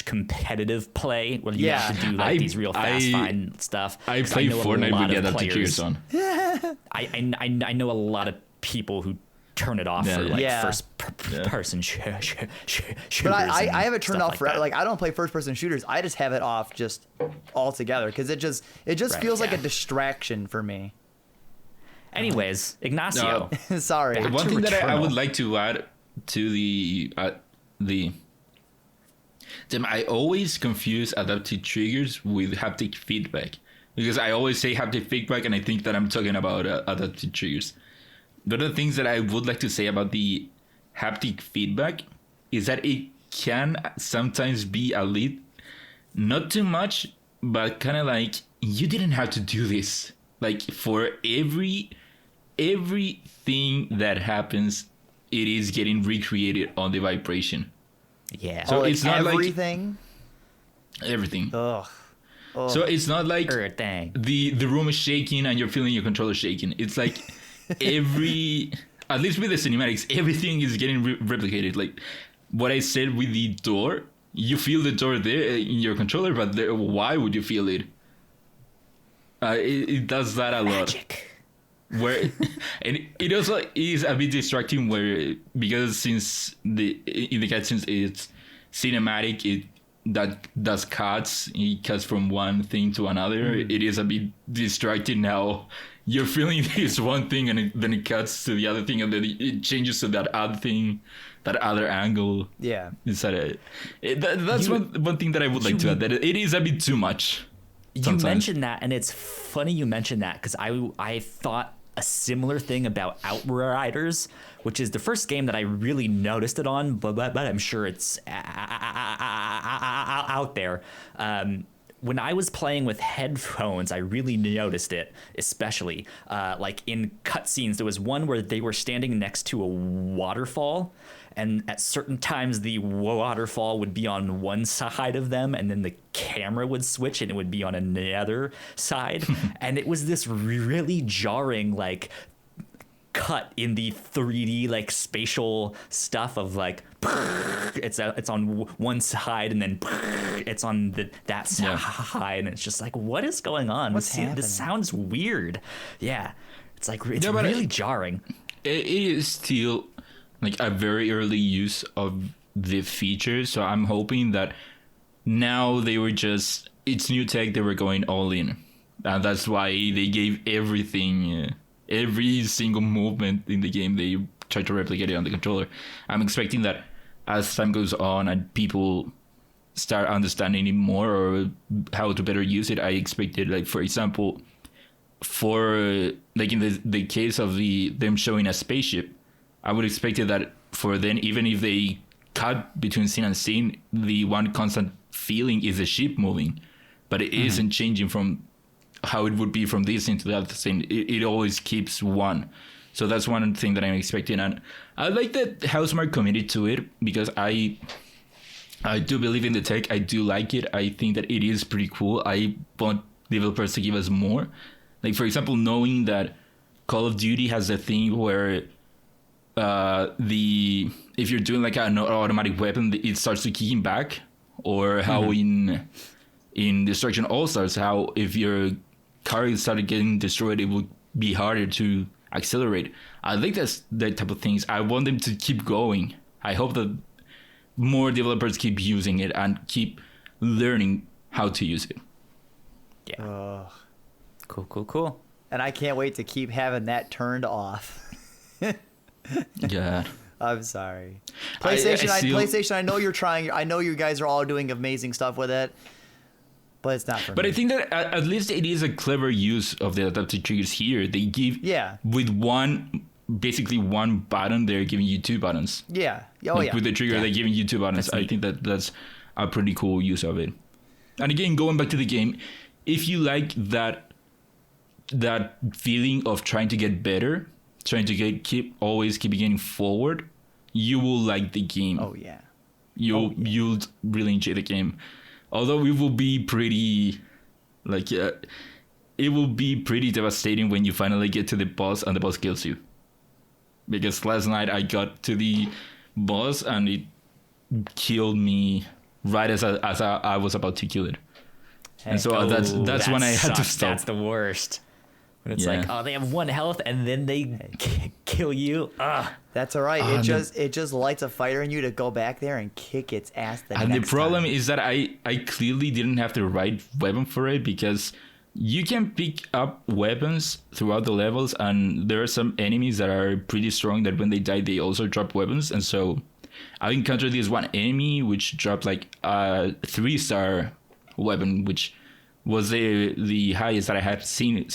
/ competitive play where you have to do like these real fast find stuff. I play Fortnite with the adaptive triggers on. I know a lot of people who turn it off for like first person shooters. But I have it turned off for like I don't play first person shooters. I just have it off just altogether because it just feels like a distraction for me. Anyways, Ignacio. Sorry. One thing that I would like to add to the I always confuse adaptive triggers with haptic feedback, because I always say haptic feedback and I think that I'm talking about adaptive triggers. One of the things that I would like to say about the haptic feedback is that it can sometimes be a lead, not too much, but kind of like, you didn't have to do this. Like for everything that happens, it is getting recreated on the vibration. Yeah. So it's not everything. Everything. Ugh. So it's not like the room is shaking and you're feeling your controller shaking. It's like at least with the cinematics, everything is getting replicated. Like what I said with the door, you feel the door there in your controller, but why would you feel it? It does that a lot. Where and it also is a bit distracting because since in the cutscenes it's cinematic, that does cuts. It cuts from one thing to another. It is a bit distracting now. You're feeling this one thing and then it cuts to the other thing and then it changes to that other thing, that other angle. Yeah. That's one thing that I would like to add, that it is a bit too much. Sometimes. You mentioned that, and it's funny you mentioned that because I thought a similar thing about Outriders, which is the first game that I really noticed it on, but I'm sure it's out there. When I was playing with headphones, I really noticed it, especially like in cutscenes. There was one where they were standing next to a waterfall, and at certain times the waterfall would be on one side of them, and then the camera would switch and it would be on another side. And it was this really jarring like cut in the 3D like spatial stuff of like it's on one side and then it's on that side, and it's just like, what is going on? This sounds weird. Yeah, it's like it's really jarring. It is still like a very early use of the feature, so I'm hoping that now it's new tech, they were going all in, and that's why they gave everything. Every single movement in the game, they try to replicate it on the controller. I'm expecting that as time goes on and people start understanding it more or how to better use it, I expected, like, for example, for like in the case of them showing a spaceship, I would expect it that for then, even if they cut between scene and scene, the one constant feeling is the ship moving, but it isn't changing from how it would be from this scene to the other scene. It always keeps one. So that's one thing that I'm expecting. And I like that Housemarque committed to it, because I do believe in the tech. I do like it. I think that it is pretty cool. I want developers to give us more. Like, for example, knowing that Call of Duty has a thing where if you're doing like an automatic weapon, it starts to kicking back, or how in Destruction All Stars, how if your car started getting destroyed, it will be harder to accelerate. I think that's the type of things I want them to keep going. I hope that more developers keep using it and keep learning how to use it. Yeah. Cool. And I can't wait to keep having that turned off. Yeah. I'm sorry. PlayStation, I know you're trying. I know you guys are all doing amazing stuff with it, but it's not for me. But I think that at least it is a clever use of the adaptive triggers here. They give, with basically one button, they're giving you two buttons. Yeah. With the trigger, they're giving you two buttons. I think that's a pretty cool use of it. And again, going back to the game, if you like that feeling of trying to get better, trying to always keep getting forward, you will like the game. Oh yeah. You'll really enjoy the game. Although it will be pretty, it will be pretty devastating when you finally get to the boss and the boss kills you. Because last night I got to the boss and it killed me right as I was about to kill it. And so that's when I had to stop. That's the worst. When it's like, oh, they have one health and then they kill you. Ugh. That's all right. It just lights a fire in you to go back there and kick its ass. And the problem is that I clearly didn't have the right weapon for it, because you can pick up weapons throughout the levels, and there are some enemies that are pretty strong that when they die, they also drop weapons. And so I encountered this one enemy which dropped like a 3-star weapon, which was the highest that I had seen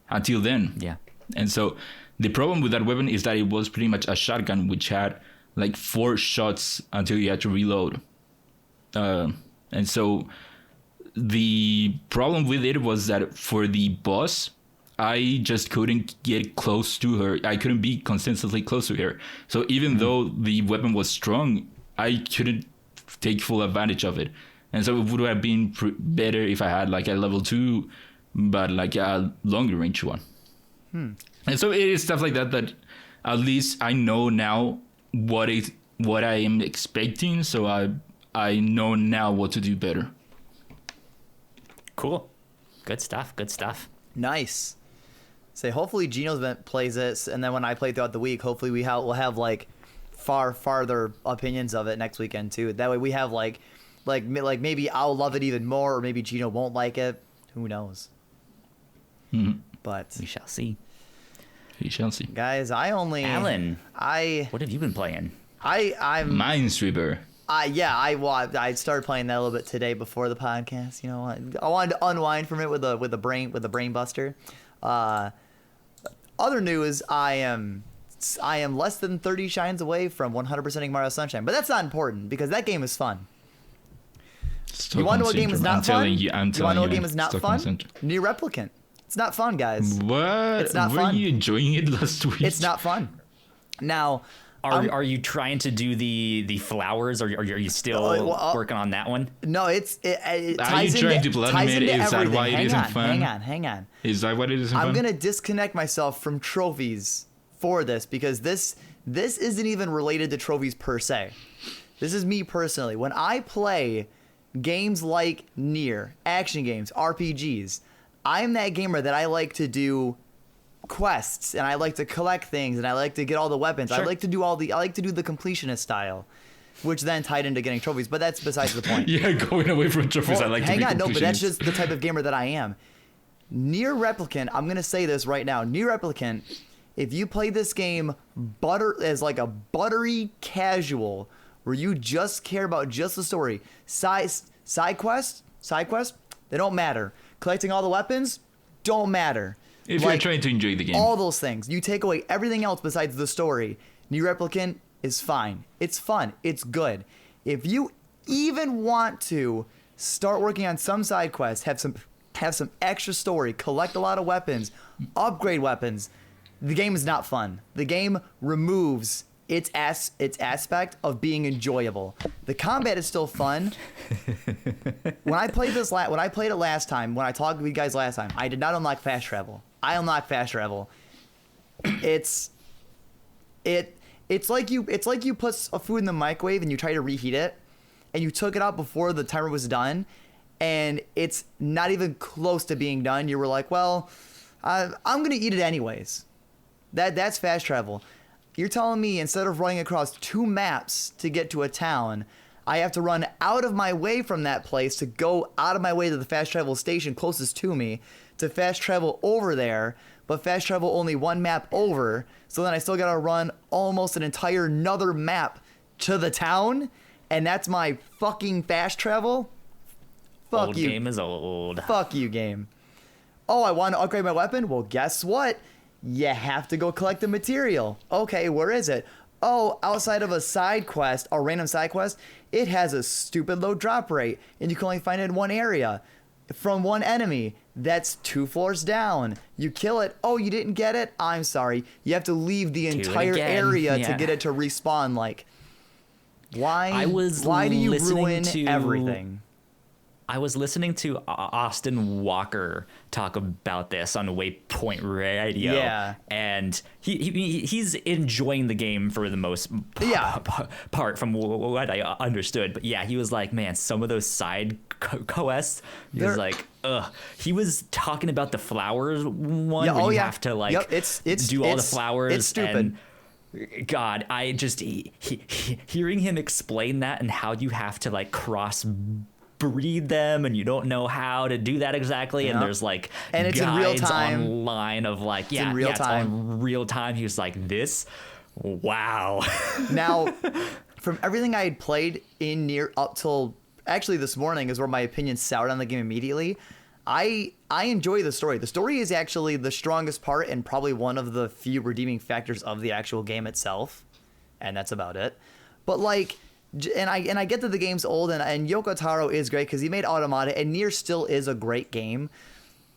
until then. Yeah. And so the problem with that weapon is that it was pretty much a shotgun, which had like 4 shots until you had to reload. And so the problem with it was that for the boss, I just couldn't get close to her. I couldn't be consistently close to her. So even though the weapon was strong, I couldn't take full advantage of it. And so it would have been better if I had like a level 2, but like a longer range one. And so it is stuff like that at least I know now what I am expecting. So I know now what to do better. Cool. Good stuff. Nice. Say, hopefully Gino's plays this, and then when I play throughout the week, hopefully we'll have like farther opinions of it next weekend too. That way we have like maybe I'll love it even more, or maybe Gino won't like it. Who knows? But we shall see. Guys, Alan, what have you been playing? I'm Minesweeper. I started playing that a little bit today before the podcast. You know, I wanted to unwind from it with a brain buster. Other news, I am less than 30 shines away from 100%ing Mario Sunshine, but that's not important because that game is fun. You want to know what game is not fun? You want to know what game is not fun? Nier Replicant. It's not fun, guys. What? It's not fun. Were you enjoying it last week? It's not fun. Now, are you trying to do the flowers, or are you still working on that one? No, it ties into. Are you trying to platinum it? Is that everything. why it isn't fun? Hang on. Is that why it isn't fun? I'm gonna disconnect myself from trophies for this because this isn't even related to trophies per se. This is me personally. When I play games like Nier, action games, RPGs, I'm that gamer that I like to do quests and I like to collect things and I like to get all the weapons. Sure. I like to do the completionist style, which then tied into getting trophies, but that's besides the point. Yeah, going away from trophies, I like to be completionist. No, but that's just the type of gamer that I am. Nier Replicant, I'm going to say this right now. Nier Replicant, if you play this game as like a buttery casual where you just care about just the story, side quests, they don't matter. Collecting all the weapons don't matter. If you're trying to enjoy the game. All those things. You take away everything else besides the story. Nier Replicant is fine. It's fun. It's good. If you even want to start working on some side quests, have some extra story, collect a lot of weapons, upgrade weapons, the game is not fun. The game removes its aspect of being enjoyable. The combat is still fun. When I played it last time, when I talked with you guys last time, I did not unlock fast travel. I unlocked fast travel. It's like you put a food in the microwave and you try to reheat it, and you took it out before the timer was done, and it's not even close to being done. You were like, well, I'm gonna eat it anyways. That's fast travel. You're telling me instead of running across 2 maps to get to a town, I have to run out of my way from that place to go out of my way to the fast travel station closest to me to fast travel over there, but fast travel only 1 map over, so then I still gotta run almost an entire another map to the town, and that's my fucking fast travel? Fuck old you. Game is old. Fuck you, game. Oh, I want to upgrade my weapon? Well, guess what? You have to go collect the material. Okay, where is it? Oh, outside of a side quest, a random side quest, it has a stupid low drop rate, and you can only find it in one area from one enemy that's 2 floors down. You kill it. Oh, you didn't get it? I'm sorry. You have to leave the entire area to get it to respawn. Like, why do you ruin everything? I was listening to Austin Walker talk about this on Waypoint Radio. Yeah. And he's enjoying the game for the most part from what I understood. But yeah, he was like, man, some of those side quests, he was like, ugh. He was talking about the flowers one where you have to like do all the flowers. It's stupid. And God, I just hearing him explain that and how you have to like cross breed them and you don't know how to do that exactly, and there's like and it's in real time online of like it's in real time. On real time. He was like, this, wow. Now, from everything I had played in Nier up till actually this morning is where my opinion soured on the game immediately. I enjoy the story. The story is actually the strongest part and probably one of the few redeeming factors of the actual game itself, and that's about it. But like, and I get that the game's old, and Yoko Taro is great because he made Automata, and Nier still is a great game.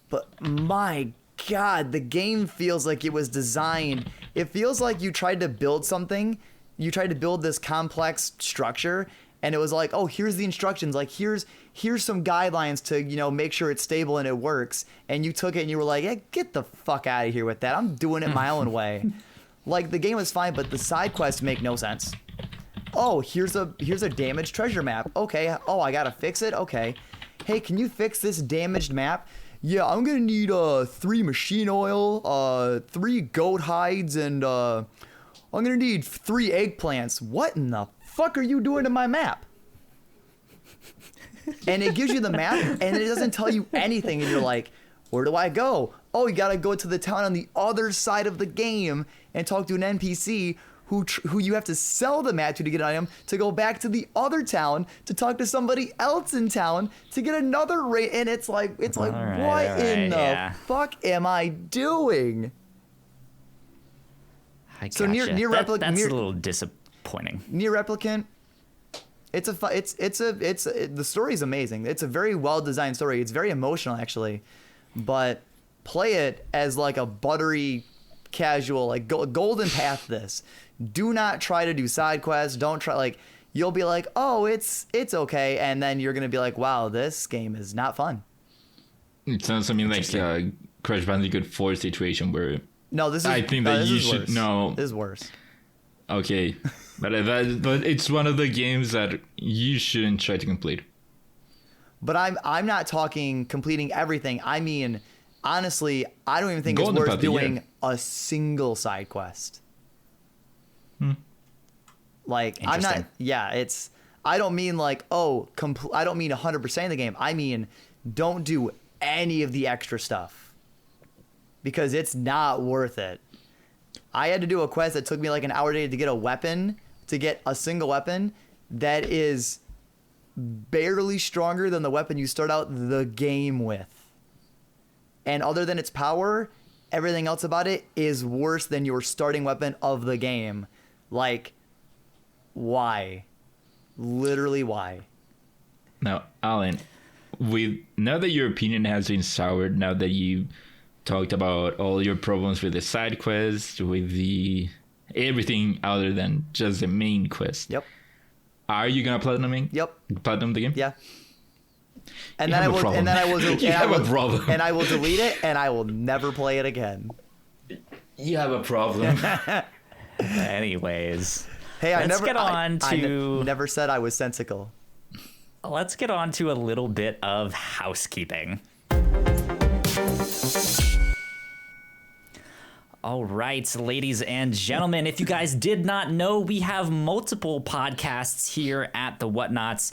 But my God, the game feels like it was designed. It feels like you tried to build something. You tried to build this complex structure, and it was like, oh, here's the instructions. Like, here's some guidelines to, make sure it's stable and it works. And you took it and you were like, yeah, get the fuck out of here with that. I'm doing it my own way. Like, the game was fine, but the side quests make no sense. Oh, here's a damaged treasure map. Okay. Oh, I gotta fix it. Okay. Hey, can you fix this damaged map? Yeah, I'm gonna need 3 machine oil, 3 goat hides, and I'm gonna need 3 eggplants. What in the fuck are you doing to my map? And it gives you the map, and it doesn't tell you anything, and you're like, where do I go? Oh, you gotta go to the town on the other side of the game and talk to an NPC who you have to sell the map to get an item, to go back to the other town to talk to somebody else in town to get another rate. And it's like what in the fuck am I doing? So Nier Replicant, that's a little disappointing. Nier Replicant, the story is amazing. It's a very well designed story. It's very emotional actually, but play it as like a buttery, casual, like golden path. This. Do not try to do side quests. Don't try, like, you'll be like, oh, it's okay, and then you're gonna be like, wow, this game is not fun. It sounds something like Crash Bandicoot 4 situation where I think that you should know. This is worse. Okay, but it's one of the games that you shouldn't try to complete. But I'm not talking completing everything. I mean, honestly, I don't even think it's worth doing a single side quest. Like, I'm not, I don't mean like, I don't mean 100% of the game. I mean, don't do any of the extra stuff because it's not worth it. I had to do a quest that took me like an hour a day to get a weapon, to get a single weapon that is barely stronger than the weapon you start out the game with. And other than its power, everything else about it is worse than your starting weapon of the game. Like, why? Literally, why? Now, Alan, now that your opinion has been soured, now that you talked about all your problems with the side quest, with the everything other than just the main quest. Yep. Are you gonna platinum the game? Yeah. And then I will problem. And I will delete it and I will never play it again. You have a problem. Anyways, Hey, I never said I was sensical. Let's get on to a little bit of housekeeping. All right, ladies and gentlemen, if you guys did not know, we have multiple podcasts here at the Whatnauts.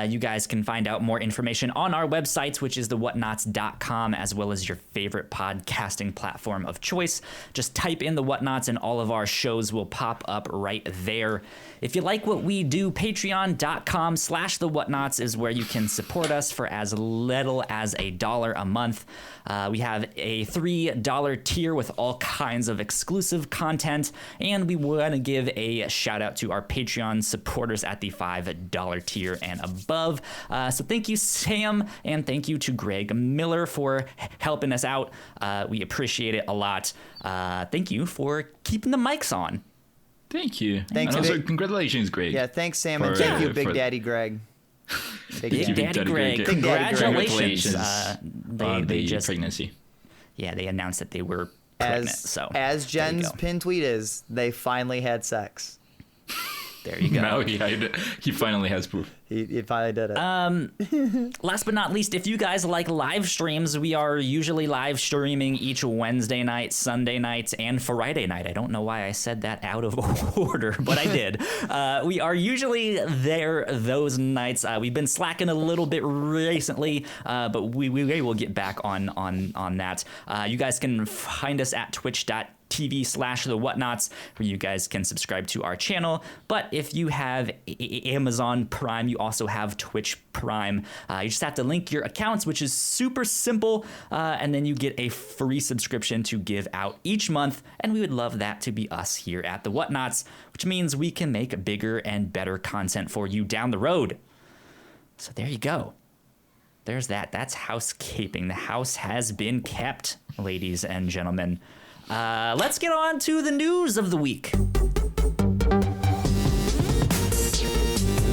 You guys can find out more information on our websites, which is thewhatnauts.com, as well as your favorite podcasting platform of choice. Just type in the Whatnauts and all of our shows will pop up right there. If you like what we do, patreon.com/thewhatnauts is where you can support us for as little as $1 a month. We have a $3 tier with all kinds of exclusive content, and we want to give a shout out to our Patreon supporters at the $5 tier and above. So thank you, Sam, and thank you to Greg Miller for helping us out. We appreciate it a lot. Thank you for keeping the mics on. Thank you. Thanks. And also, congratulations, Greg. Yeah, thanks, Sam, and thank you, Big Daddy Greg. Big Daddy Greg. Congratulations. They just pregnancy. Yeah, they announced that they were pregnant. As Jen's pin tweet is, they finally had sex. There you go. Now he finally has proof. He finally did it. Last but not least, if you guys like live streams, we are usually live streaming each Wednesday night, Sunday night, and Friday night. I don't know why I said that out of order, but I did. We are usually there those nights. We've been slacking a little bit recently, but we will get back on that. You guys can find us at twitch.tv/the Whatnauts, where you guys can subscribe to our channel. But if you have Amazon Prime, you also have Twitch Prime. You just have to link your accounts, which is super simple, and then you get a free subscription to give out each month, and we would love that to be us here at the Whatnauts, which means we can make bigger and better content for you down the road. So there you go. There's that. That's housekeeping. The house has been kept, ladies and gentlemen. Let's get on to the news of the week.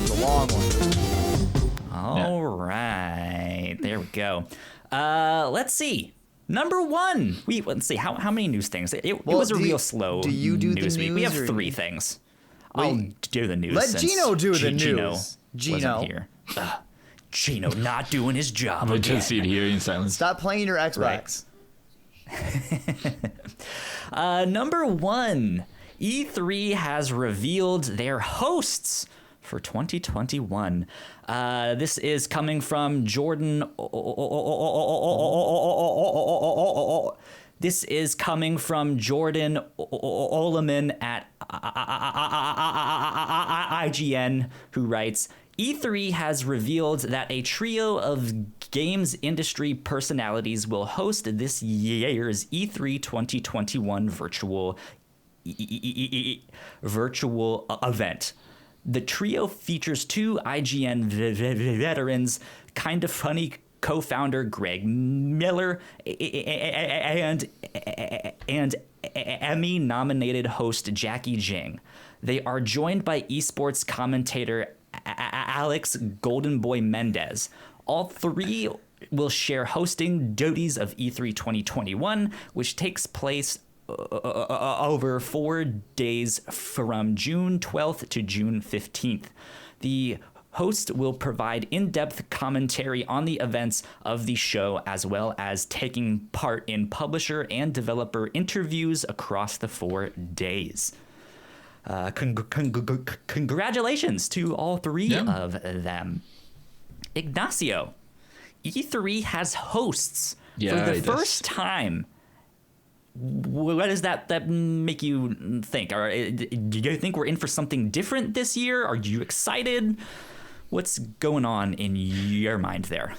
The long one. All right. There we go. Let's see. Number one. Let's see. How many news things? It was a real slow news week. We have 3 things. I'll do the news. Let Gino do the news. Gino wasn't here. Gino not doing his job. We'll just sit here in silence. Stop playing your Xbox. Right. Number 1, E3 has revealed their hosts for 2021. This is coming from Jordan. This is coming from Jordan Oleman at IGN, who writes, E3 has revealed that a trio of games industry personalities will host this year's E3 2021 virtual event. The trio features 2 IGN veterans, Kinda Funny co-founder Greg Miller and Emmy-nominated host Jackie Jing. They are joined by esports commentator Alex Golden Boy Mendez. All 3 will share hosting duties of E3 2021, which takes place over 4 days from June 12th to June 15th. The host will provide in-depth commentary on the events of the show, as well as taking part in publisher and developer interviews across the 4 days. Congratulations to all 3 of them. Ignacio, E3 has hosts for the first time. What does that make you think? Do you think we're in for something different this year? Are you excited? What's going on in your mind there?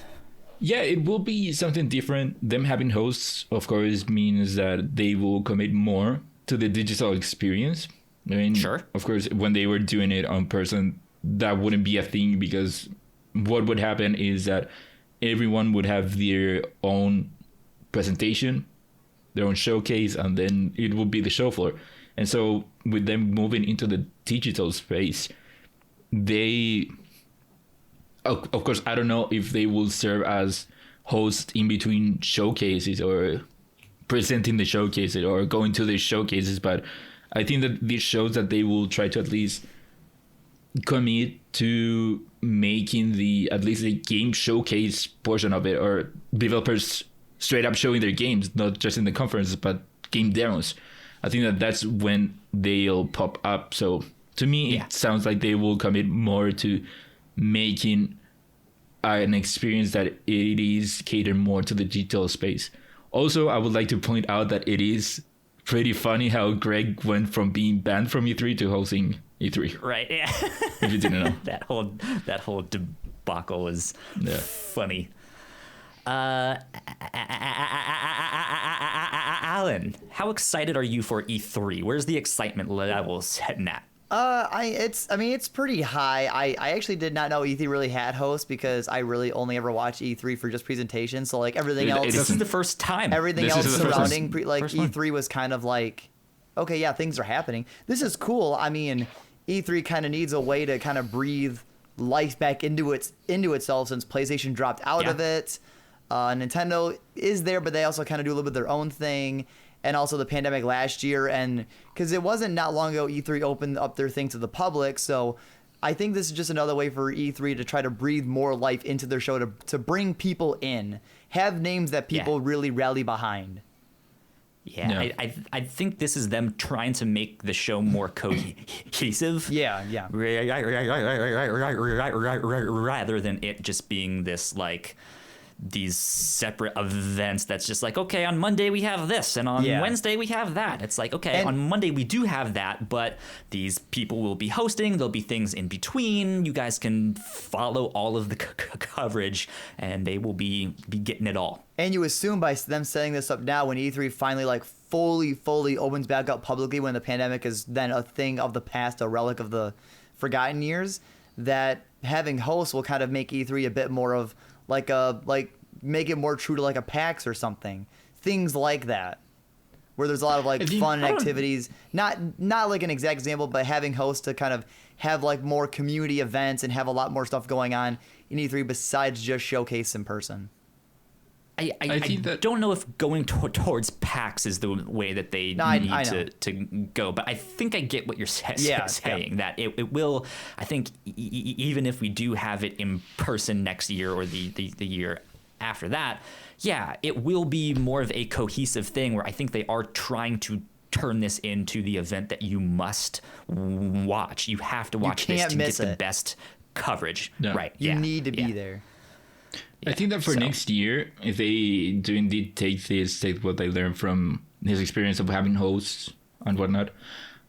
Yeah, it will be something different. Them having hosts, of course, means that they will commit more to the digital experience. I mean, Sure. of course, when they were doing it on person, that wouldn't be a thing, because what would happen is that everyone would have their own presentation, their own showcase, and then it would be the show floor. And so with them moving into the digital space, they, of course, I don't know if they will serve as host in between showcases or presenting the showcases or going to the showcases, but I think that this shows that they will try to at least commit to making at least the game showcase portion of it, or developers straight up showing their games, not just in the conference, but game demos. I think that that's when they'll pop up. So to me, it sounds like they will commit more to making an experience that it is catered more to the digital space. Also, I would like to point out that it is pretty funny how Greg went from being banned from E3 to hosting E3. Right. Yeah. If you didn't know. that whole debacle was funny. Alan, how excited are you for E3? Where's the excitement level setting at? It's pretty high. I actually did not know E3 really had hosts, because I really only ever watched E3 for just presentations. So like everything else, this is the first time. Everything else surrounding E3 was kind of like, okay, yeah, things are happening. This is cool. I mean, E3 kind of needs a way to kind of breathe life back into itself, since PlayStation dropped out of it. Nintendo is there, but they also kind of do a little bit of their own thing. And also the pandemic last year, and because it wasn't not long ago E3 opened up their thing to the public. So I think this is just another way for E3 to try to breathe more life into their show, to bring people in, have names that people really rally behind. Yeah. I think this is them trying to make the show more cohesive. Yeah. Rather than it just being this like these separate events that's just like, okay, on Monday we have this, and on Wednesday we have that. It's like, okay, on Monday we do have that, but these people will be hosting, there'll be things in between, you guys can follow all of the coverage, and they will be getting it all. And you assume by them setting this up now, when E3 finally like fully opens back up publicly, when the pandemic is then a thing of the past, a relic of the forgotten years, that having hosts will kind of make E3 a bit more of like make it more true to like a PAX or something, things like that, where there's a lot of like fun activities. Not like an exact example, but having hosts to kind of have like more community events and have a lot more stuff going on in E3 besides just showcase in person. I think that, don't know if going towards PAX is the way that they need to go, but I think I get what you're saying. That it will. I think even if we do have it in person next year or the year after that, it will be more of a cohesive thing, where I think they are trying to turn this into the event that you must watch. You have to watch this to get the best coverage. Yeah. Right. You need to be there. I think that for next year, if they do indeed take what they learned from his experience of having hosts and whatnot,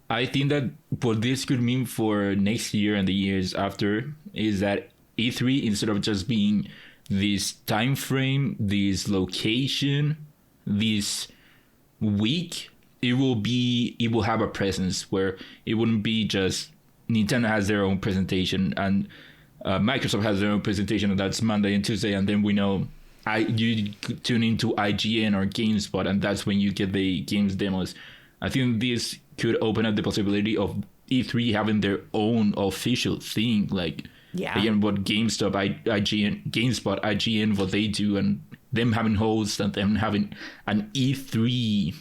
I think that what this could mean for next year and the years after is that E3, instead of just being this time frame, this location, this week, it will have a presence where it wouldn't be just Nintendo has their own presentation and Microsoft has their own presentation, and that's Monday and Tuesday, and then we know you tune into IGN or GameSpot, and that's when you get the games demos. I think this could open up the possibility of E3 having their own official thing, like again what GameSpot, IGN, what they do, and them having hosts and them having an E3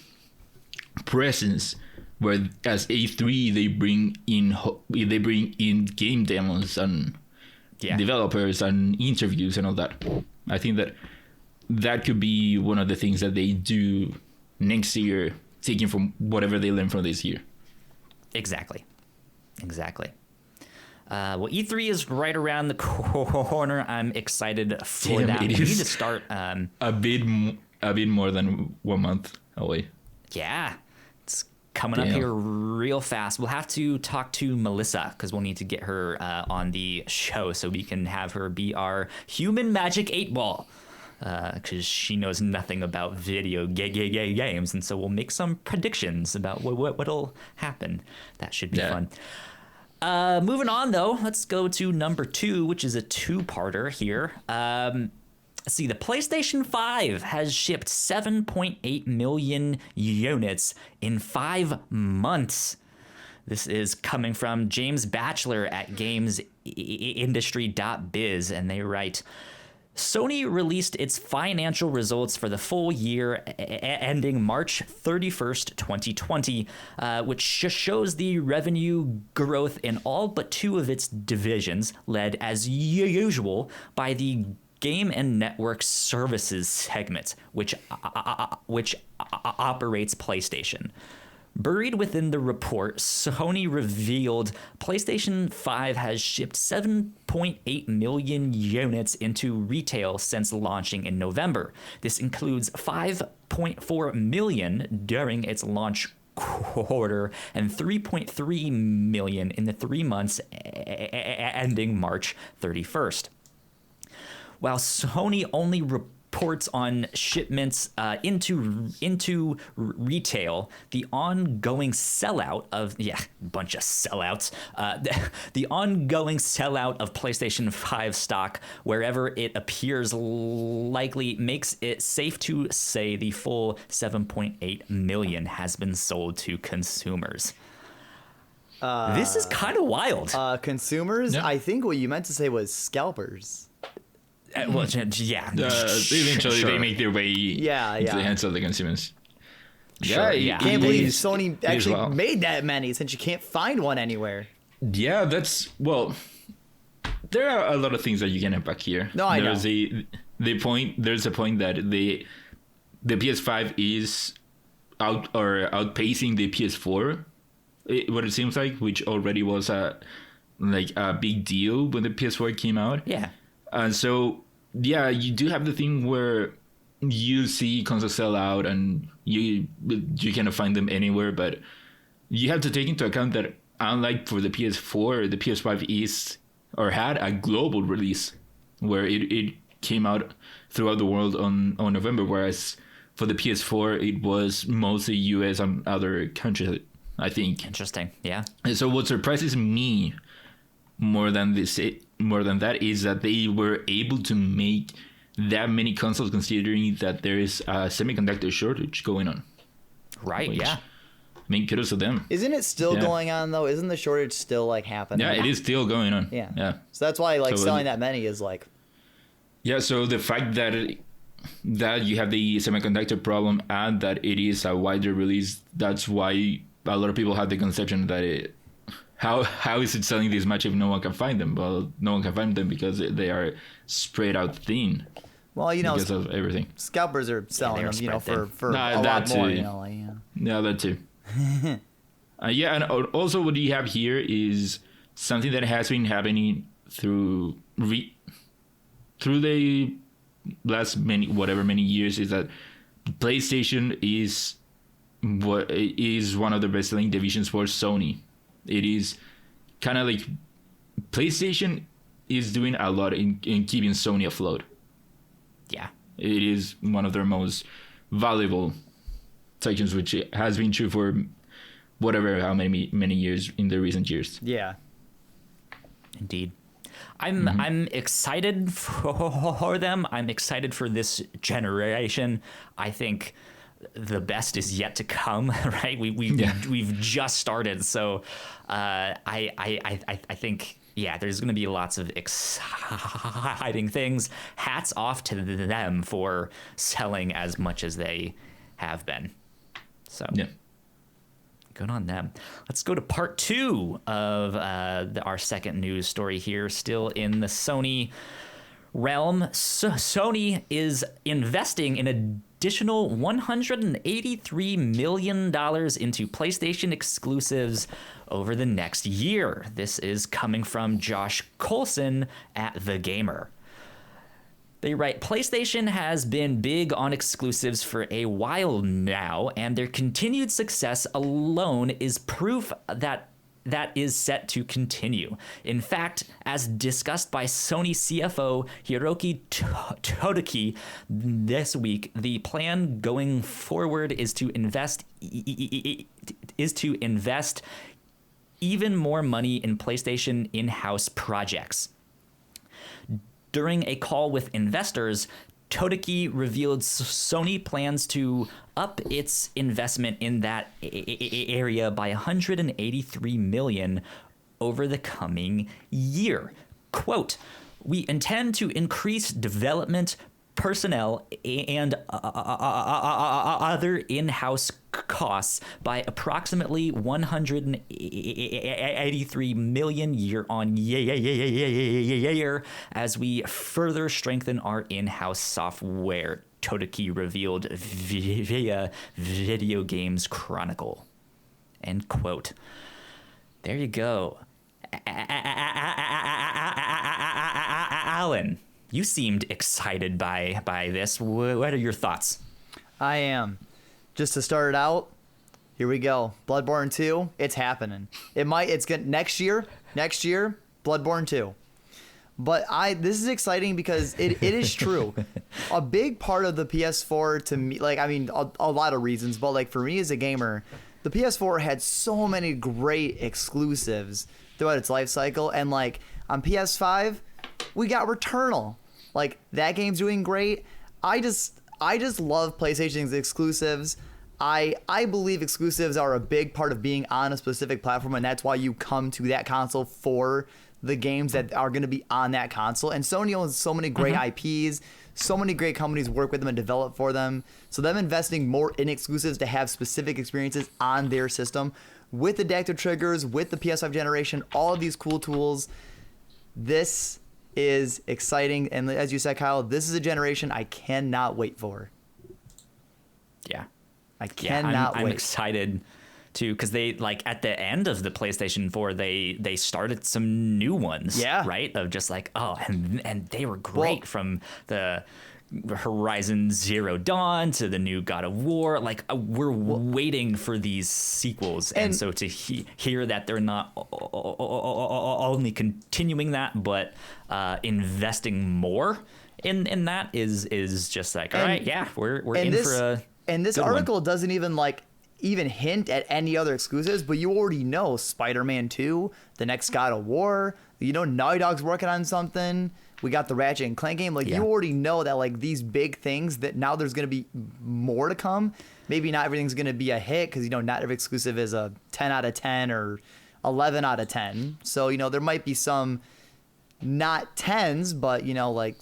presence, where as E3 they bring in game demos and developers and interviews and all that. I think that could be one of the things that they do next year, taking from whatever they learn from this year. Exactly. Well, E3 is right around the corner. I'm excited for that. We need to start a bit more than 1 month away. Yeah, it's coming up here real fast. We'll have to talk to Melissa, because we'll need to get her on the show so we can have her be our human magic 8-ball. because she knows nothing about video games, and so we'll make some predictions about what'll happen. That should be fun. Moving on, though, let's go to number 2, which is a two-parter here. Let's see, the PlayStation 5 has shipped 7.8 million units in 5 months. This is coming from James Batchelor at GamesIndustry.biz, and they write, Sony released its financial results for the full year ending March 31st, 2020, which shows the revenue growth in all but 2 of its divisions, led as usual by the Game and Network Services segment, which operates PlayStation. Buried within the report, Sony revealed PlayStation 5 has shipped 7.8 million units into retail since launching in November. This includes 5.4 million during its launch quarter and 3.3 million in the 3 months ending March 31st. While Sony only reports on shipments into retail, the ongoing sellout of bunch of sellouts. The ongoing sellout of PlayStation 5 stock wherever it appears likely makes it safe to say the full 7.8 million has been sold to consumers. This is kind of wild. Consumers? Yeah. I think what you meant to say was scalpers. Well, yeah. Eventually, they make their way into the hands of the consumers. Sure, yeah. Can't believe Sony actually made that many since you can't find one anywhere. Yeah, there are a lot of things that you can unpack here. No, I know. There's a point that the PS5 is outpacing the PS4. What it seems like, which already was a big deal when the PS4 came out. Yeah. And so, you do have the thing where you see consoles sell out and you cannot find them anywhere, but you have to take into account that unlike for the PS4, the PS5 had a global release where it came out throughout the world on November, whereas for the PS4, it was mostly US and other countries, I think. Interesting, yeah. And so what surprises me more than that is that they were able to make that many consoles considering that there is a semiconductor shortage going on. Right, yeah. I mean, kudos to them. Isn't it still going on, though? Isn't the shortage still, happening? Yeah, it is still going on. Yeah. So that's why, selling that many is, Yeah, so the fact that you have the semiconductor problem and that it is a wider release, that's why a lot of people have the conception that How is it selling this much if no one can find them? Well, no one can find them because they are spread out thin. Well, because of everything. Scalpers are selling them, for a lot too. more. Yeah, that too. And also what you have here is something that has been happening through the last many years is that PlayStation is one of the best-selling divisions for Sony. It is kind of like PlayStation is doing a lot in keeping Sony afloat. Yeah. It is one of their most valuable sections, which has been true for how many years in the recent years. Yeah. Indeed. I'm excited for them. I'm excited for this generation. I think the best is yet to come, right? We've just started, so I think there's going to be lots of exciting things. Hats off to them for selling as much as they have been. So good on them. Let's go to part 2 of our second news story here, still in the Sony realm. Sony is investing in additional $183 million into PlayStation exclusives over the next year. This is coming from Josh Coulson at The Gamer. They write, PlayStation has been big on exclusives for a while now, and their continued success alone is proof that that is set to continue. In fact, as discussed by Sony CFO Hiroki Todaki this week, the plan going forward is to invest even more money in PlayStation in-house projects. During a call with investors, Todaki revealed Sony plans to up its investment in that area by $183 million over the coming year. Quote, "We intend to increase development personnel and other in-house costs by approximately $183 million year on year as we further strengthen our in-house software," Todaki revealed via Video Games Chronicle. End quote. There you go. Alan, you seemed excited by this. What are your thoughts? I am. Just to start it out, here we go. Bloodborne 2, it's happening. It's gonna next year, Bloodborne 2. But this is exciting because it is true. A big part of the PS4 to me, like, I mean, a lot of reasons, but like for me as a gamer, the PS4 had so many great exclusives throughout its life cycle, and like on PS5, we got Returnal. Like, that game's doing great. I just love PlayStation's exclusives. I believe exclusives are a big part of being on a specific platform, and that's why you come to that console for the games that are going to be on that console. And Sony owns so many great IPs, so many great companies work with them and develop for them. So them investing more in exclusives to have specific experiences on their system with adaptive triggers, with the PS5 generation, all of these cool tools. This is exciting, and as you said, Kyle, this is a generation I cannot wait for. Yeah, I cannot wait. I'm excited too, because they, like, at the end of the PlayStation 4, they started some new ones. Yeah, right. Of just like, oh, and they were great, from the Horizon Zero Dawn to the new God of War. Like, we're waiting for these sequels, and so to hear that they're not only continuing that, but investing more in that is just like, all right, yeah, we're in for a. And this article doesn't even hint at any other exclusives, but you already know Spider-Man 2, the next God of War. You know, Naughty Dog's working on something. We got the Ratchet and Clank game. Like, you already know that, like, these big things, that now there's going to be more to come. Maybe not everything's going to be a hit, because, you know, not every exclusive is a 10 out of 10 or 11 out of 10. So, you know, there might be some not 10s, but, you know, like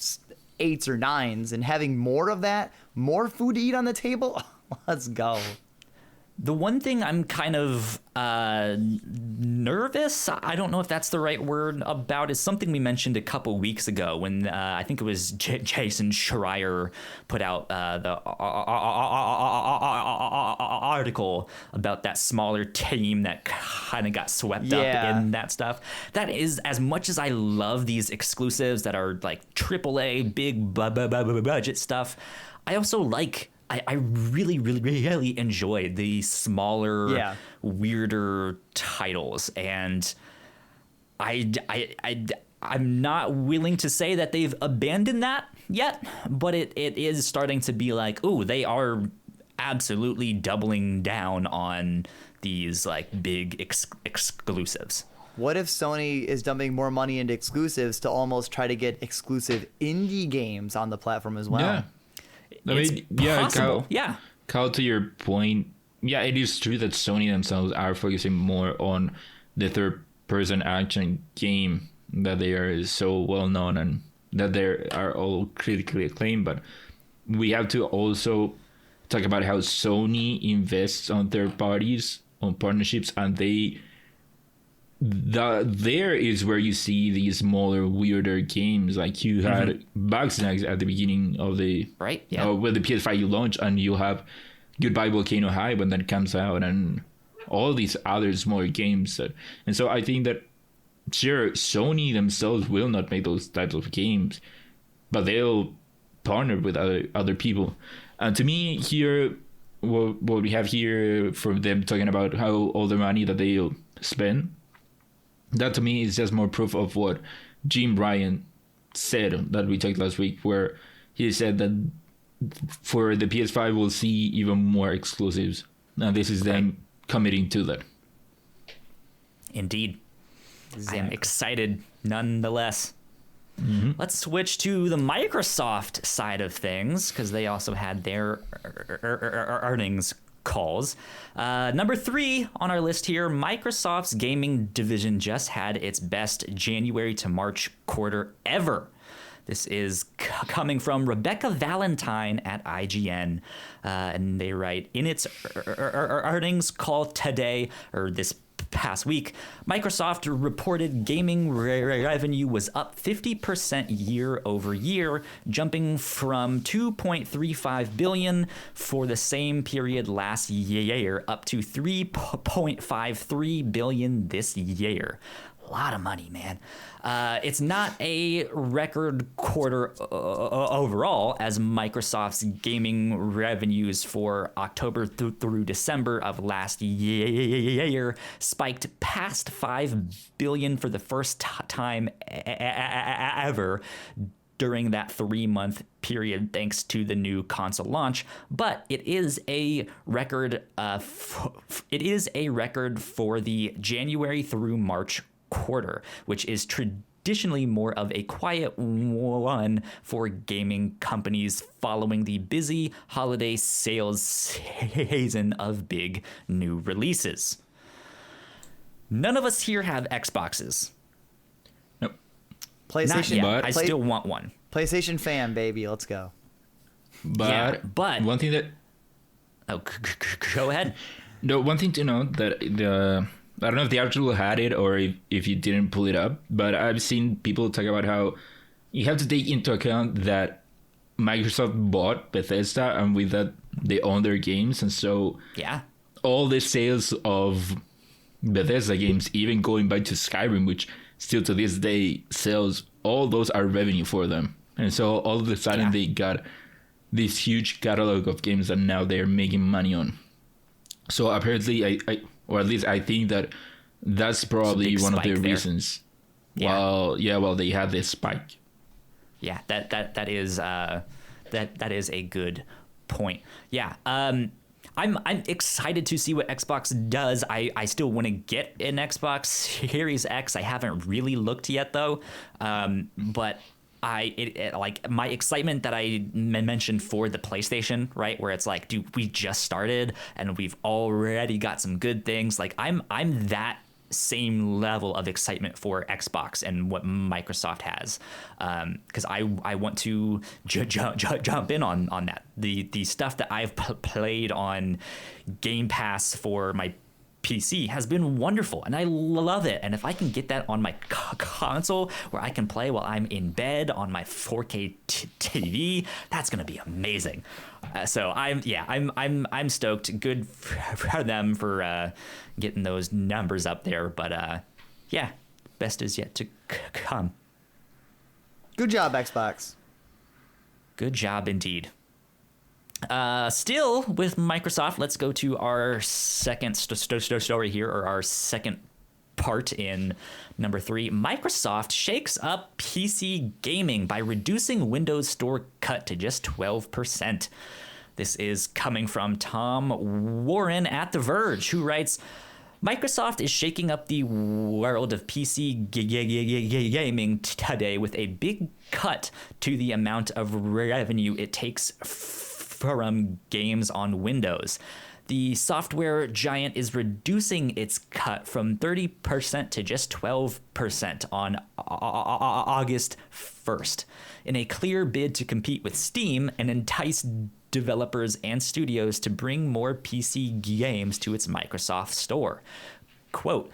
8s or 9s. And having more of that, more food to eat on the table, let's go. The one thing I'm kind of nervous, I don't know if that's the right word, about, is something we mentioned a couple weeks ago when I think it was Jason Schreier put out the article about that smaller team that kind of got swept up in that stuff. That is, as much as I love these exclusives that are like AAA, big budget stuff, I also like... I really, really, really enjoyed the smaller, weirder titles, and I'm not willing to say that they've abandoned that yet, but it is starting to be like, ooh, they are absolutely doubling down on these like big exclusives. What if Sony is dumping more money into exclusives to almost try to get exclusive indie games on the platform as well? Yeah. I mean, possible. Kyle, to your point, it is true that Sony themselves are focusing more on the third-person action game that they are so well known and that they are all critically acclaimed. But we have to also talk about how Sony invests on third parties, on partnerships, and there is where you see these smaller, weirder games. Like, you had Bugsnax at the beginning of the with the PS5 you launch, and you have Goodbye Volcano High when that comes out, and all these other smaller games. And so I think that, sure, Sony themselves will not make those types of games, but they'll partner with other people. And to me, here, what we have here from them talking about how all the money that they'll spend that to me is just more proof of what Jim Ryan said that we talked last week, where he said that for the PS5 we'll see even more exclusives. Now this is them committing to that. Indeed. I am excited nonetheless. Mm-hmm. Let's switch to the Microsoft side of things, because they also had their earnings calls. Number 3 on our list here, Microsoft's gaming division just had its best January to March quarter ever. This is coming from Rebecca Valentine at IGN, and they write, in its earnings call today, or this past week, Microsoft reported gaming revenue was up 50% year over year, jumping from $2.35 billion for the same period last year up to $3.53 billion this year. A lot of money, man. It's not a record quarter overall, as Microsoft's gaming revenues for October through December of last year spiked past $5 billion for the first time ever during that 3-month period, thanks to the new console launch. But it is a record. It is a record for the January through March quarter, which is traditionally more of a quiet one for gaming companies following the busy holiday sales season of big new releases. None of us here have Xboxes. Nope. PlayStation, Not yet. I still want one. PlayStation fan, baby. Let's go. But one thing that... Oh, go ahead. No, one thing to note that I don't know if the article had it or if you didn't pull it up, but I've seen people talk about how you have to take into account that Microsoft bought Bethesda, and with that they own their games, and so all the sales of Bethesda games, even going back to Skyrim, which still to this day sells, all those are revenue for them. And so all of a sudden they got this huge catalog of games that now they're making money on. So apparently or at least I think that's probably one of the reasons. While they had this spike. Yeah, that is a good point. Yeah, I'm excited to see what Xbox does. I still want to get an Xbox Series X. I haven't really looked yet though, but like my excitement that I mentioned for the PlayStation, right, where it's like, dude, we just started and we've already got some good things. Like I'm that same level of excitement for Xbox and what Microsoft has, because I want to jump in on that. The stuff that I've played on Game Pass for my PC has been wonderful, and I love it. And if I can get that on my console where I can play while I'm in bed on my 4K TV, that's gonna be amazing. So I'm stoked. Good for them for getting those numbers up there. But best is yet to come. Good job, Xbox. Good job indeed. Still with Microsoft, let's go to our second story here, or our second part in number 3. Microsoft shakes up PC gaming by reducing Windows Store cut to just 12%. This is coming from Tom Warren at The Verge, who writes, Microsoft is shaking up the world of PC gaming today with a big cut to the amount of revenue it takes from games on Windows. The software giant is reducing its cut from 30% to just 12% on August 1st, in a clear bid to compete with Steam and entice developers and studios to bring more PC games to its Microsoft Store. Quote,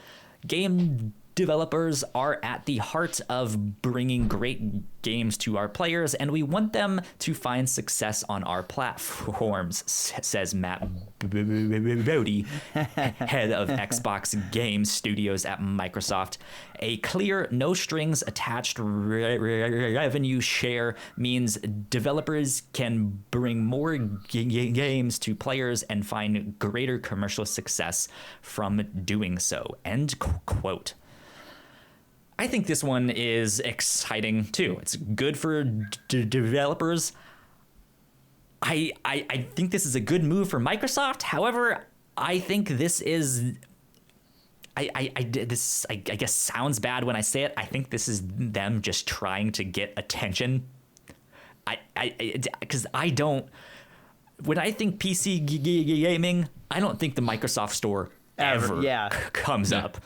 game developers are at the heart of bringing great games to our players, and we want them to find success on our platforms, says Matt Bodie, head of Xbox Game Studios at Microsoft. A clear, no strings attached revenue share means developers can bring more games to players and find greater commercial success from doing so. End quote. I think this one is exciting too. It's good for developers. I think this is a good move for Microsoft. However, I think this is I guess sounds bad when I say it. I think this is them just trying to get attention. Because when I think PC gaming, I don't think the Microsoft Store ever comes up.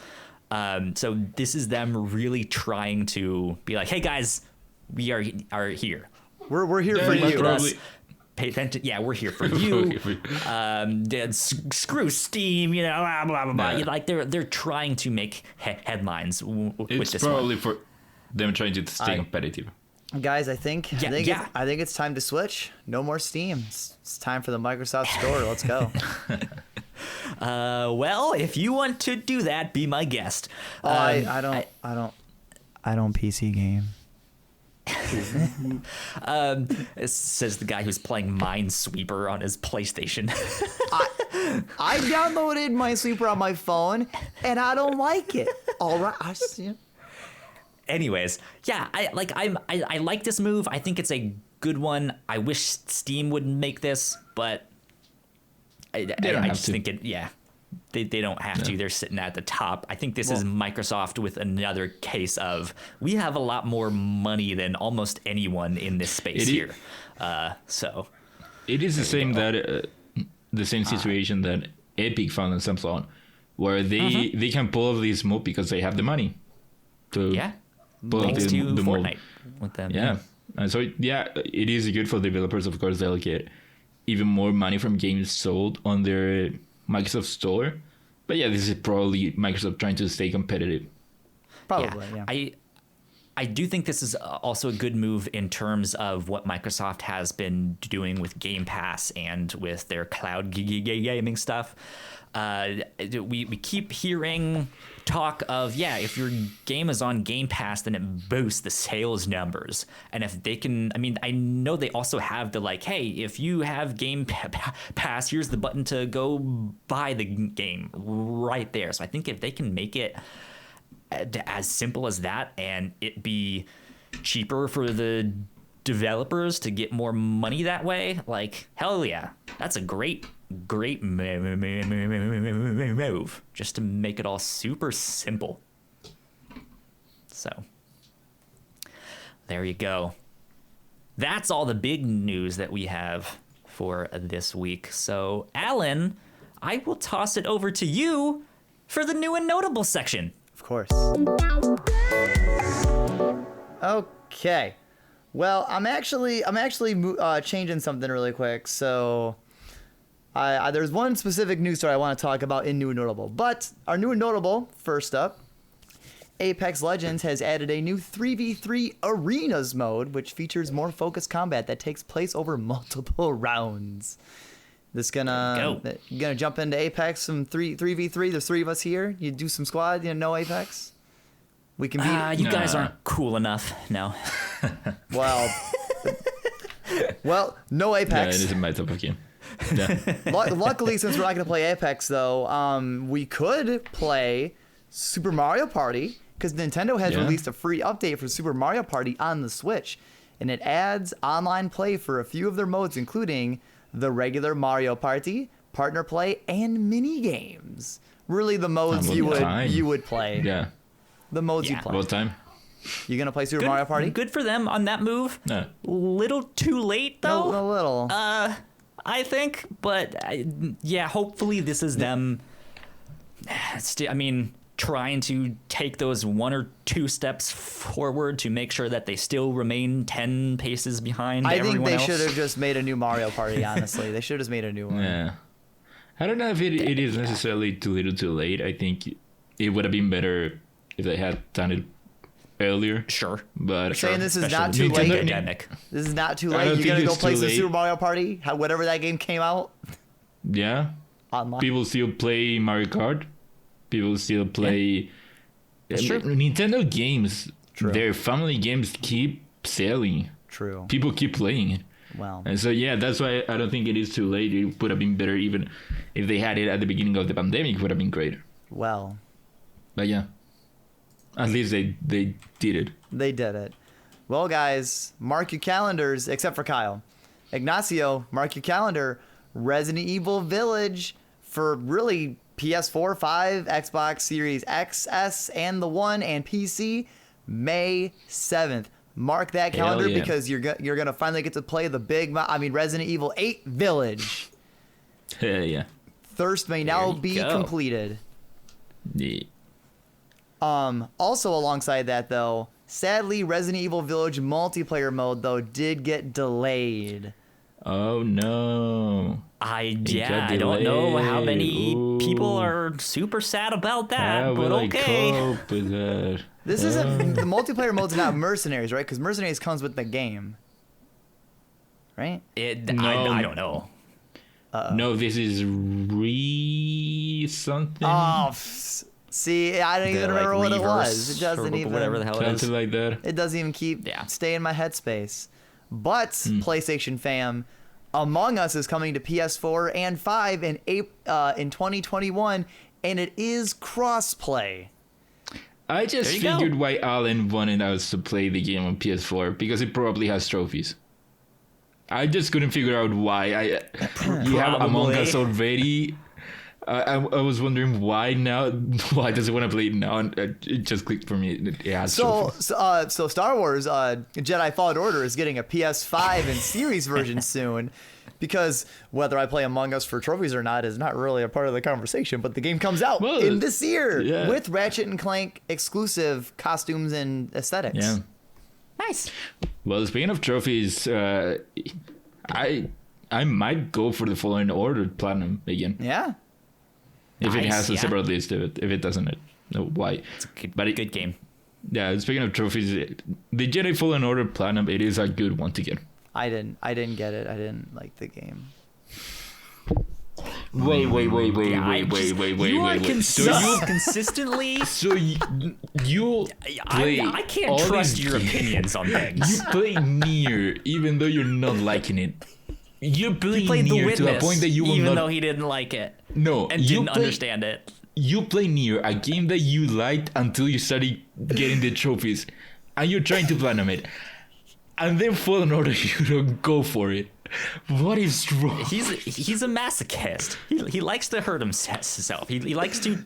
So this is them really trying to be like, hey guys, we are here. We're here for you. Pay attention. Yeah, we're here for you. Screw Steam, blah blah blah. Yeah. Like they're trying to make headlines with It's this probably one. for them trying to stay competitive. Guys, I think it's time to switch. No more Steam. It's time for the Microsoft Store. Let's go. Well, if you want to do that, be my guest. I don't PC game. It says the guy who's playing Minesweeper on his PlayStation. I downloaded Minesweeper on my phone, and I don't like it. All right, Anyways, yeah, I like this move. I think it's a good one. I wish Steam would make this, but I just think it. Yeah, they don't have to. They're sitting at the top. I think this is Microsoft with another case of we have a lot more money than almost anyone in this space here. So it is the same the same situation that Epic found themselves on, where they can pull off this move because they have the money. Thanks to Fortnite with them. Yeah. And so, it is good for developers. Of course, they'll get even more money from games sold on their Microsoft Store. But yeah, this is probably Microsoft trying to stay competitive. Probably, yeah. I do think this is also a good move in terms of what Microsoft has been doing with Game Pass and with their cloud gaming stuff. We keep hearing talk of, if your game is on Game Pass, then it boosts the sales numbers. And if they can, I know they also have the hey, if you have Game Pass, here's the button to go buy the game right there. So I think if they can make it as simple as that and it be cheaper for the developers to get more money that way, hell yeah, that's a great move, just to make it all super simple. So there you go. That's all the big news that we have for this week. So Alan, I will toss it over to you for the new and notable section. Of course. Okay. Well, I'm actually changing something really quick. So there's one specific news story I want to talk about in new and notable. But our new and notable, first up, Apex Legends has added a new 3v3 arenas mode, which features more focused combat that takes place over multiple rounds. You're gonna jump into Apex, some 3v3. There's 3 of us here. You do some squad. No Apex. We can beat. You guys aren't cool enough. No. Well, no Apex. Yeah, it isn't my type of game. Yeah. Luckily, since we're not gonna play Apex though, we could play Super Mario Party because Nintendo has released a free update for Super Mario Party on the Switch, and it adds online play for a few of their modes, including the regular Mario Party, partner play, and mini games. Really, the modes you would play. Yeah. The modes you play. About time. You gonna play Super Mario Party? Good for them on that move. No. Little too late though. A little. I think, but hopefully this is them. Trying to take those 1 or 2 steps forward to make sure that they still remain 10 paces behind everyone else. I think they should have just made a new Mario Party, honestly. They should have just made a new one. Yeah. I don't know if it is necessarily too little too late. I think it would have been better if they had done it earlier. Sure. But You're saying this is not too late? Pandemic. This is not too late? You're going to go play some Super Mario Party? Whatever that game came out? Yeah. Online. People still play Mario Kart. People still play Nintendo games. True. Their family games keep selling. True. People keep playing it. Wow. And so that's why I don't think it is too late. It would have been better even if they had it at the beginning of the pandemic. Would have been great. Well. But yeah. At least they did it. They did it. Well, guys, mark your calendars, except for Kyle. Ignacio, mark your calendar. Resident Evil Village for really PS4, 5, Xbox Series X, S, and the One, and PC, May 7th. Mark that calendar because you're gonna finally get to play the Resident Evil 8 Village. Hell yeah. Thirst may now be completed. Yeah. Also alongside that though, sadly Resident Evil Village multiplayer mode though did get delayed. Oh no. I don't know how many people are super sad about that, but okay. Cope with that? This isn't the multiplayer mode's not Mercenaries, right? Because Mercenaries comes with the game, right? I don't know. No, this is something. Oh, see, I don't even remember what it was. It doesn't even whatever the hell it is. Something like that. It doesn't even stay in my headspace. But PlayStation fam, Among Us is coming to PS4 and 5 in 2021, and it is crossplay. I just figured why Alan wanted us to play the game on PS4 because it probably has trophies. I just couldn't figure out why. You have Among Us already. I was wondering why now. Why does it want to play it now? And it just clicked for me. It has trophies. So Star Wars Jedi Fallen Order is getting a PS5 and Series version soon. Because whether I play Among Us for trophies or not is not really a part of the conversation, but the game comes out in this year with Ratchet and Clank exclusive costumes and aesthetics. Yeah. Nice. Well, speaking of trophies, I might go for the Fallen Order Platinum again. Yeah. If it has a separate list of it. If it doesn't, no, why? It's a good game. Yeah, speaking of trophies, the Jedi Fallen Order Platinum, it is a good one to get. I didn't get it. I didn't like the game. Wait. You are consistently. So you play. I can't trust your opinions on things. You play Nier, even though you're not liking it. You play Nier to a point that you will even not. though he didn't like it. No, and didn't understand it. You play Nier, a game that you liked until you started getting the trophies, and you're trying to platinum it. And then Fallen Order, you don't go for it. What is wrong? He's a masochist. He likes to hurt himself. He likes to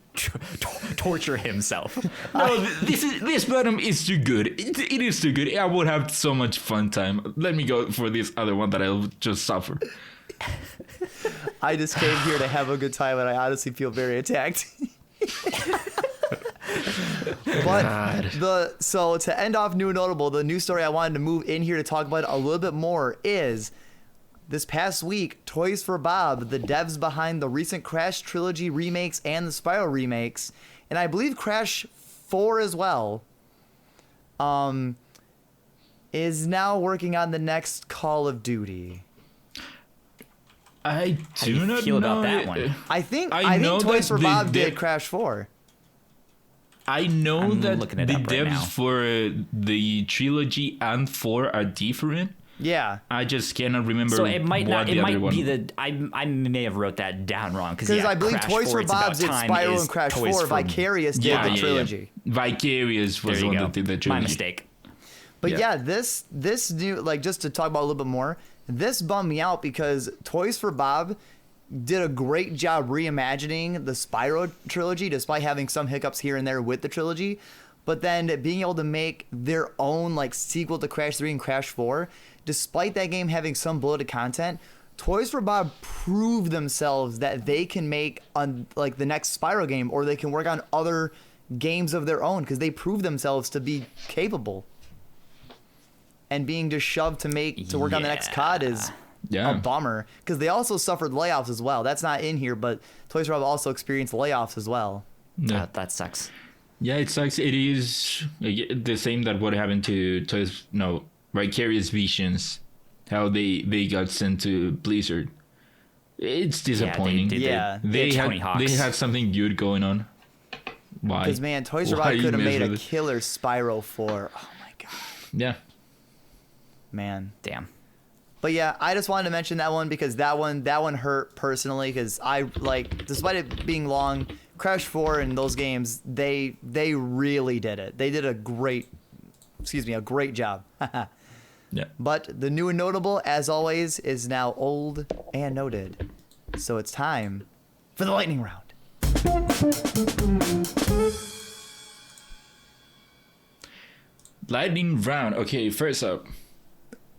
torture himself. No, this platinum is too good. It is too good. I would have so much fun time. Let me go for this other one that I'll just suffer. I just came here to have a good time, and I honestly feel very attacked. But so to end off new and notable, the news story I wanted to move in here to talk about a little bit more is this past week, Toys for Bob, the devs behind the recent Crash Trilogy remakes and the Spyro remakes, and I believe Crash 4 as well, is now working on the next Call of Duty. I do not feel know about that one. I think Toys for Bob did Crash 4. I know I'm that looking it the up right devs now. for the trilogy and 4 are different. Yeah. I just cannot remember. So it might not. what It the might other be one. the. I may have wrote that down wrong because I believe Crash Toys 4, for It's About Bob did Time Spyro is and Crash Toys 4. for- Vicarious did the trilogy. Vicarious was There the you one go. that did the trilogy. My mistake. But Yeah. this new, like, just to talk about a little bit more, this bummed me out because Toys for Bob did a great job reimagining the Spyro trilogy despite having some hiccups here and there with the trilogy. But then being able to make their own like sequel to Crash 3 and Crash 4, despite that game having some bloated content, Toys for Bob proved themselves that they can make on like the next Spyro game, or they can work on other games of their own because they proved themselves to be capable. And being just shoved to work on the next COD is a bummer because they also suffered layoffs as well. That's not in here, but Toys for Bob also experienced layoffs as well. Yeah. That sucks. Yeah, it sucks. It is the same that what happened to Vicarious Visions, how they got sent to Blizzard. It's disappointing. They had something good going on. Why? Because man, Toys for Bob could have made a killer Spyro 4. Oh my god. Yeah. Man. Damn. But yeah, I just wanted to mention that one because that one hurt personally because I like, despite it being long, Crash 4 and those games, they really did it. They did a great job. Yeah. But the new and notable, as always, is now old and noted. So it's time for the lightning round. Lightning round. Okay, first up.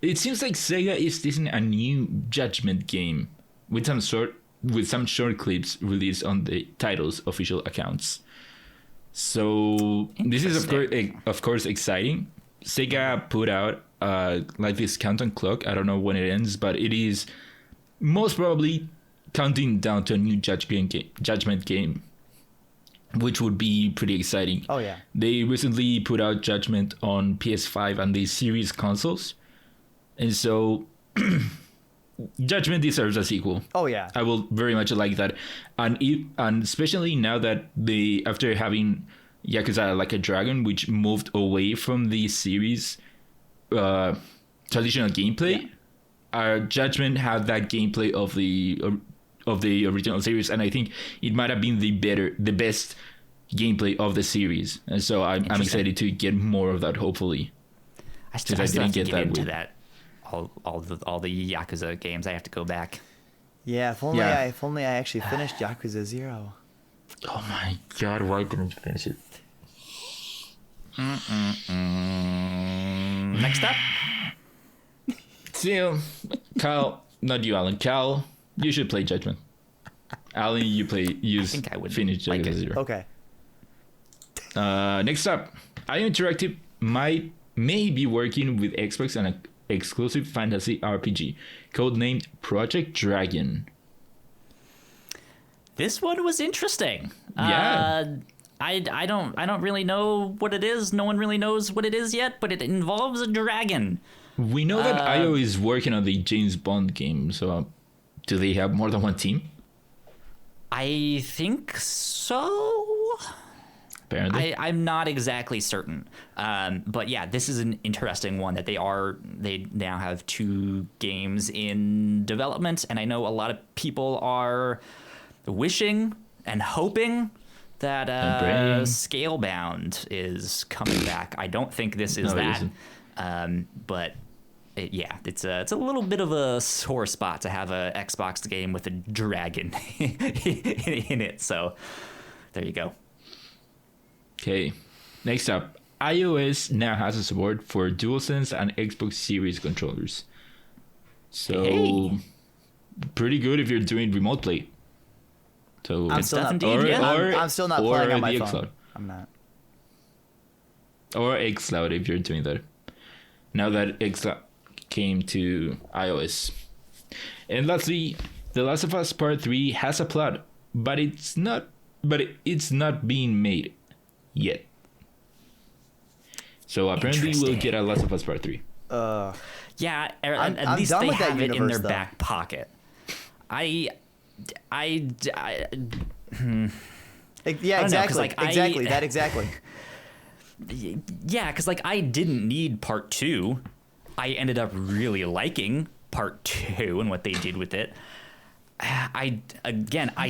It seems like Sega is teasing a new Judgment game with some short clips released on the title's official accounts. So this is of course exciting. Sega put out like this countdown clock. I don't know when it ends, but it is most probably counting down to a new Judgment game, which would be pretty exciting. Oh yeah. They recently put out Judgment on PS5 and the series consoles. And so Judgment deserves a sequel. Oh yeah. I will very much like that. And especially now that after having Yakuza Like a Dragon, which moved away from the series traditional gameplay, Judgment had that gameplay of the original series, and I think it might have been the best gameplay of the series. And so I'm excited to get more of that, hopefully. I still have to get into that. All the Yakuza games. I have to go back. Yeah, if only I actually finished Yakuza 0. Oh my god, why didn't you finish it? Next up. So, Kyle, not you, Alan. Cal, you should play Judgment. Alan, you think I would finish like Yakuza it. 0. Okay. Next up, IO Interactive may be working with Xbox on an exclusive fantasy RPG codenamed Project Dragon. This one was interesting. Yeah. I don't really know what it is. No one really knows what it is yet, but it involves a dragon. We know that IO is working on the James Bond game, so do they have more than one team? I think so. Apparently. I'm not exactly certain. But yeah, this is an interesting one that they now have 2 games in development, and I know a lot of people are wishing and hoping that Scalebound is coming back. I don't think this is that. But it's a little bit of a sore spot to have a Xbox game with a dragon in it. So there you go. Okay, next up, iOS now has a support for DualSense and Xbox Series controllers. So, pretty good if you're doing remote play. So I'm still not playing on my phone. xCloud. I'm not. Or xCloud if you're doing that. Now that xCloud came to iOS. And lastly, The Last of Us Part 3 has a plot, but it's not being made yet. So apparently we'll get a Last of Us Part 3. Yeah, at least they have it in their back pocket. Yeah, exactly. Yeah, because I didn't need Part 2. I ended up really liking Part 2 and what they did with it. I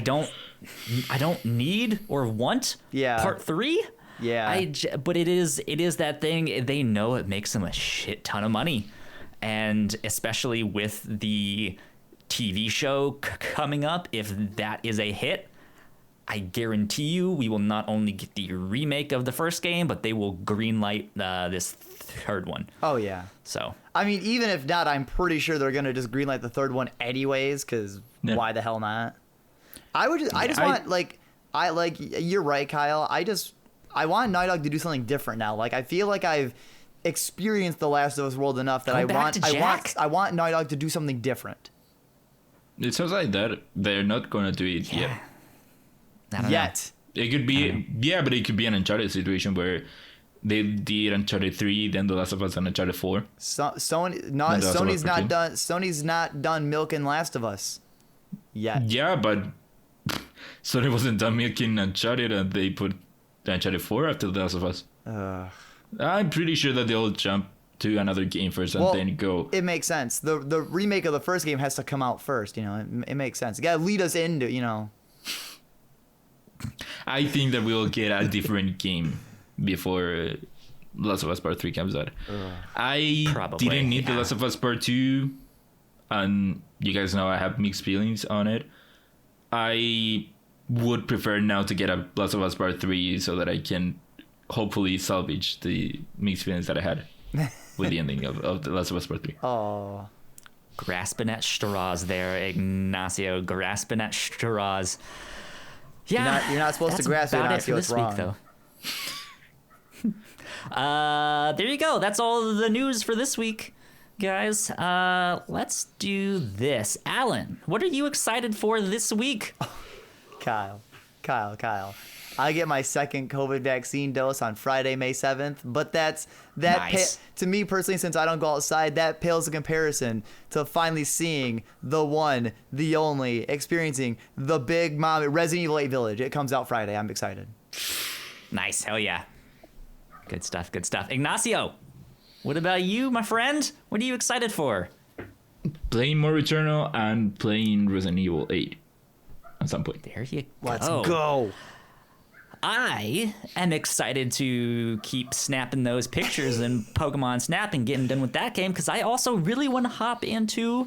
don't need or want Part 3. Yeah. But it is that thing. They know it makes them a shit ton of money, and especially with the TV show coming up, if that is a hit, I guarantee you we will not only get the remake of the first game, but they will greenlight this third one. Oh yeah. So I mean, even if not, I'm pretty sure they're gonna just greenlight the third one anyways. Because why the hell not? You're right, Kyle. I want Naughty Dog to do something different now. Like I feel like I've experienced The Last of Us world enough that I want Naughty Dog to do something different. It sounds like that they're not gonna do it yet. Yet. It could be but it could be an Uncharted situation where they did Uncharted 3, then The Last of Us and Uncharted 4. Sony's not done milking Last of Us yet. Yeah, but Sony wasn't done milking Uncharted, and they put Uncharted 4 after The Last of Us. I'm pretty sure that they'll jump to another game first and then go. It makes sense. The remake of the first game has to come out first. You know, it makes sense. You gotta lead us into, you know. I think that we will get a different game before Last of Us Part 3 comes out. I Probably, didn't need yeah. The Last of Us Part 2, and you guys know I have mixed feelings on it. I would prefer now to get a Last of Us Part 3 so that I can hopefully salvage the mixed feelings that I had with the ending of The Last of Us Part 3. Oh, Grasping at straws there, Ignacio. Grasping at straws. Yeah, you're not supposed to that's grasp it, about Ignacio. for It's this wrong. week, though. There you go. That's all the news for this week, guys. Let's do this. Alan, what are you excited for this week? Kyle. I get my second COVID vaccine dose on Friday, May 7th, but Nice. to me personally, since I don't go outside, that pales in comparison to finally seeing the one, the only, experiencing the big mom Resident Evil 8 Village. It comes out Friday. I'm excited. Nice. Hell yeah. Good stuff. Good stuff. Ignacio, what about you, my friend? What are you excited for? Playing more Returnal and playing Resident Evil 8 at some point. There you Let's go. go. I am excited to keep snapping those pictures in Pokemon Snap and getting done with that game because I also really want to hop into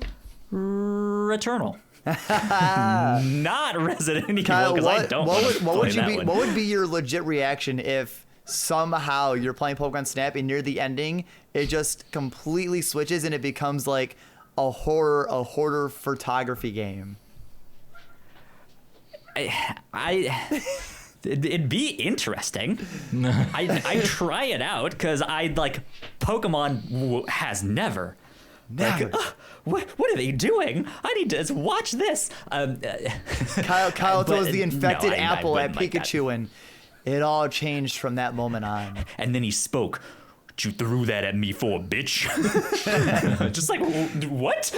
Returnal. Not Resident Evil Kyle, because I don't want to play that one. What would be your legit reaction if somehow you're playing Pokemon Snap and near the ending, it just completely switches and it becomes like a horror photography game? It'd be interesting. I try it out because I like Pokemon has never. Like, what are they doing? I need to watch this. Kyle throws the infected no, I apple at wouldn't like that. Pikachu, and it all changed from that moment on. And then he spoke. What you threw that at me for, bitch? Just like, what?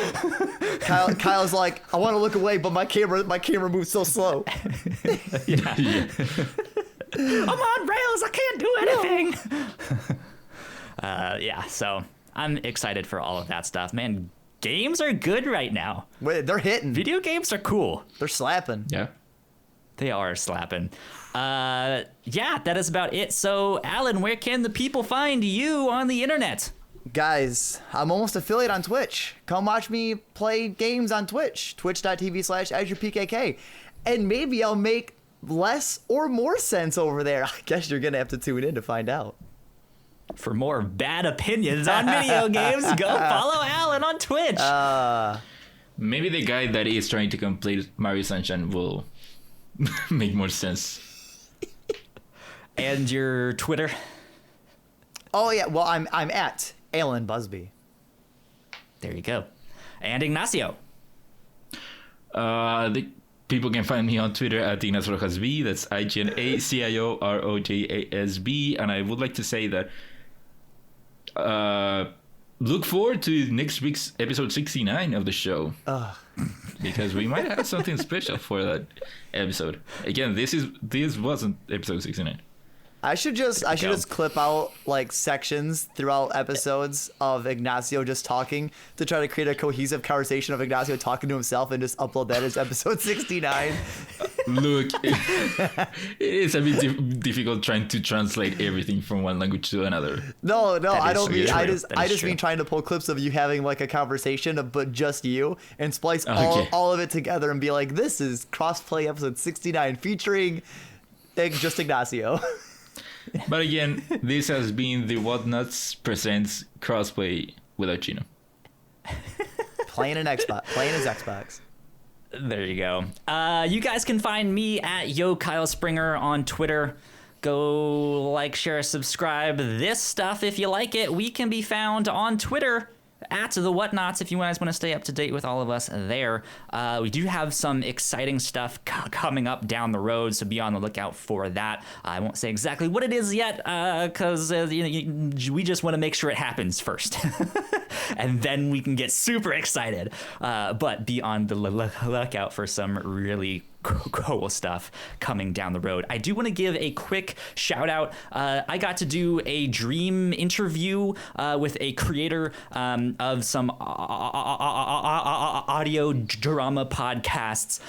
Kyle's like, I want to look away, but my camera moves so slow. Yeah. I'm on rails. I can't do anything. Yeah, so I'm excited for all of that stuff. Man, games are good right now. Wait, they're hitting. Video games are cool. They're slapping. Yeah. They are slapping. Yeah, that is about it. So, Alan, where can the people find you on the internet? Guys, I'm almost affiliate on Twitch. Come watch me play games on Twitch. Twitch.tv/AzurePKK. And maybe I'll make less or more sense over there. I guess you're going to have to tune in to find out. For more bad opinions on video games, go follow Alan on Twitch. Maybe the guy that is trying to complete Mario Sunshine will make more sense. And your Twitter? Oh yeah, well I'm at Alan Busby. There you go. And Ignacio? The people can find me on Twitter at Ignacio Rojas B. That's IGNACIOROJASB. And I would like to say that look forward to next week's episode 69 of the show. Because we might have something special for that episode. Again, this wasn't episode 69. I should just clip out like sections throughout episodes of Ignacio just talking to try to create a cohesive conversation of Ignacio talking to himself and just upload that as episode 69. Look, it is a bit difficult trying to translate everything from one language to another. No, I don't mean. true. I just That is mean true. trying to pull clips of you having like a conversation, but just you, and splice Okay. all of it together and be like, "This is Crossplay episode 69 featuring just Ignacio." But again, this has been the Whatnauts presents Crossplay without Chino. playing his Xbox. There you go. You guys can find me at Yo Kyle Springer on Twitter. Go like, share, subscribe. This stuff, if you like it, we can be found on Twitter at the Whatnauts if you guys want to stay up to date with all of us there. We do have some exciting stuff coming up down the road, so be on the lookout for that. I won't say exactly what it is yet because we just want to make sure it happens first. And then we can get super excited. But be on the lookout for some really cool stuff coming down the road. I do want to give a quick shout out. I got to do a dream interview with a creator of some audio drama podcasts.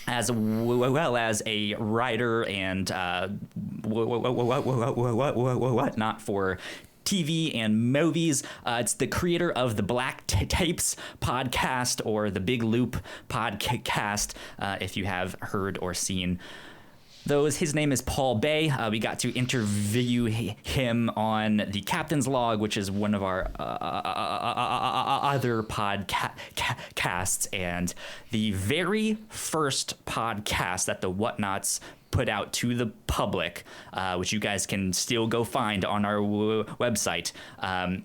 as well as a writer and whatnot for TV and movies. It's the creator of the Black Tapes podcast or the Big Loop podcast, if you have heard or seen those. His name is Paul Bay. We got to interview him on the Captain's Log, which is one of our other podcasts, and the very first podcast that the Whatnauts put out to the public, which you guys can still go find on our website,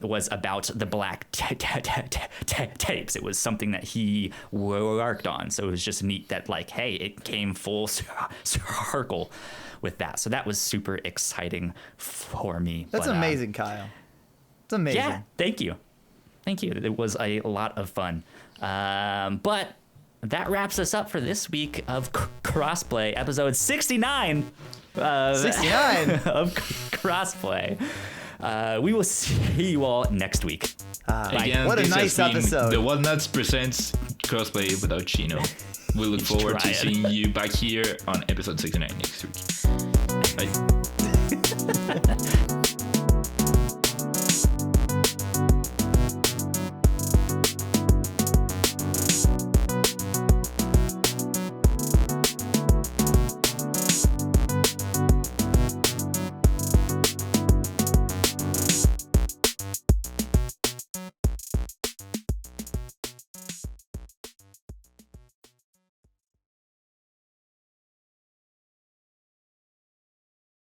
was about the Black Tapes. It was something that he worked on, so it was just neat that, like, hey, it came full circle with that. So that was super exciting for me. That's amazing, Kyle. It's amazing. Yeah, thank you. It was a lot of fun. But that wraps us up for this week of Crossplay, episode 69. 69 of Crossplay. We will see you all next week. Again, what a nice episode. The Whatnauts presents Crossplay without Chino. We look forward to seeing you back here on episode 69 next week. Bye.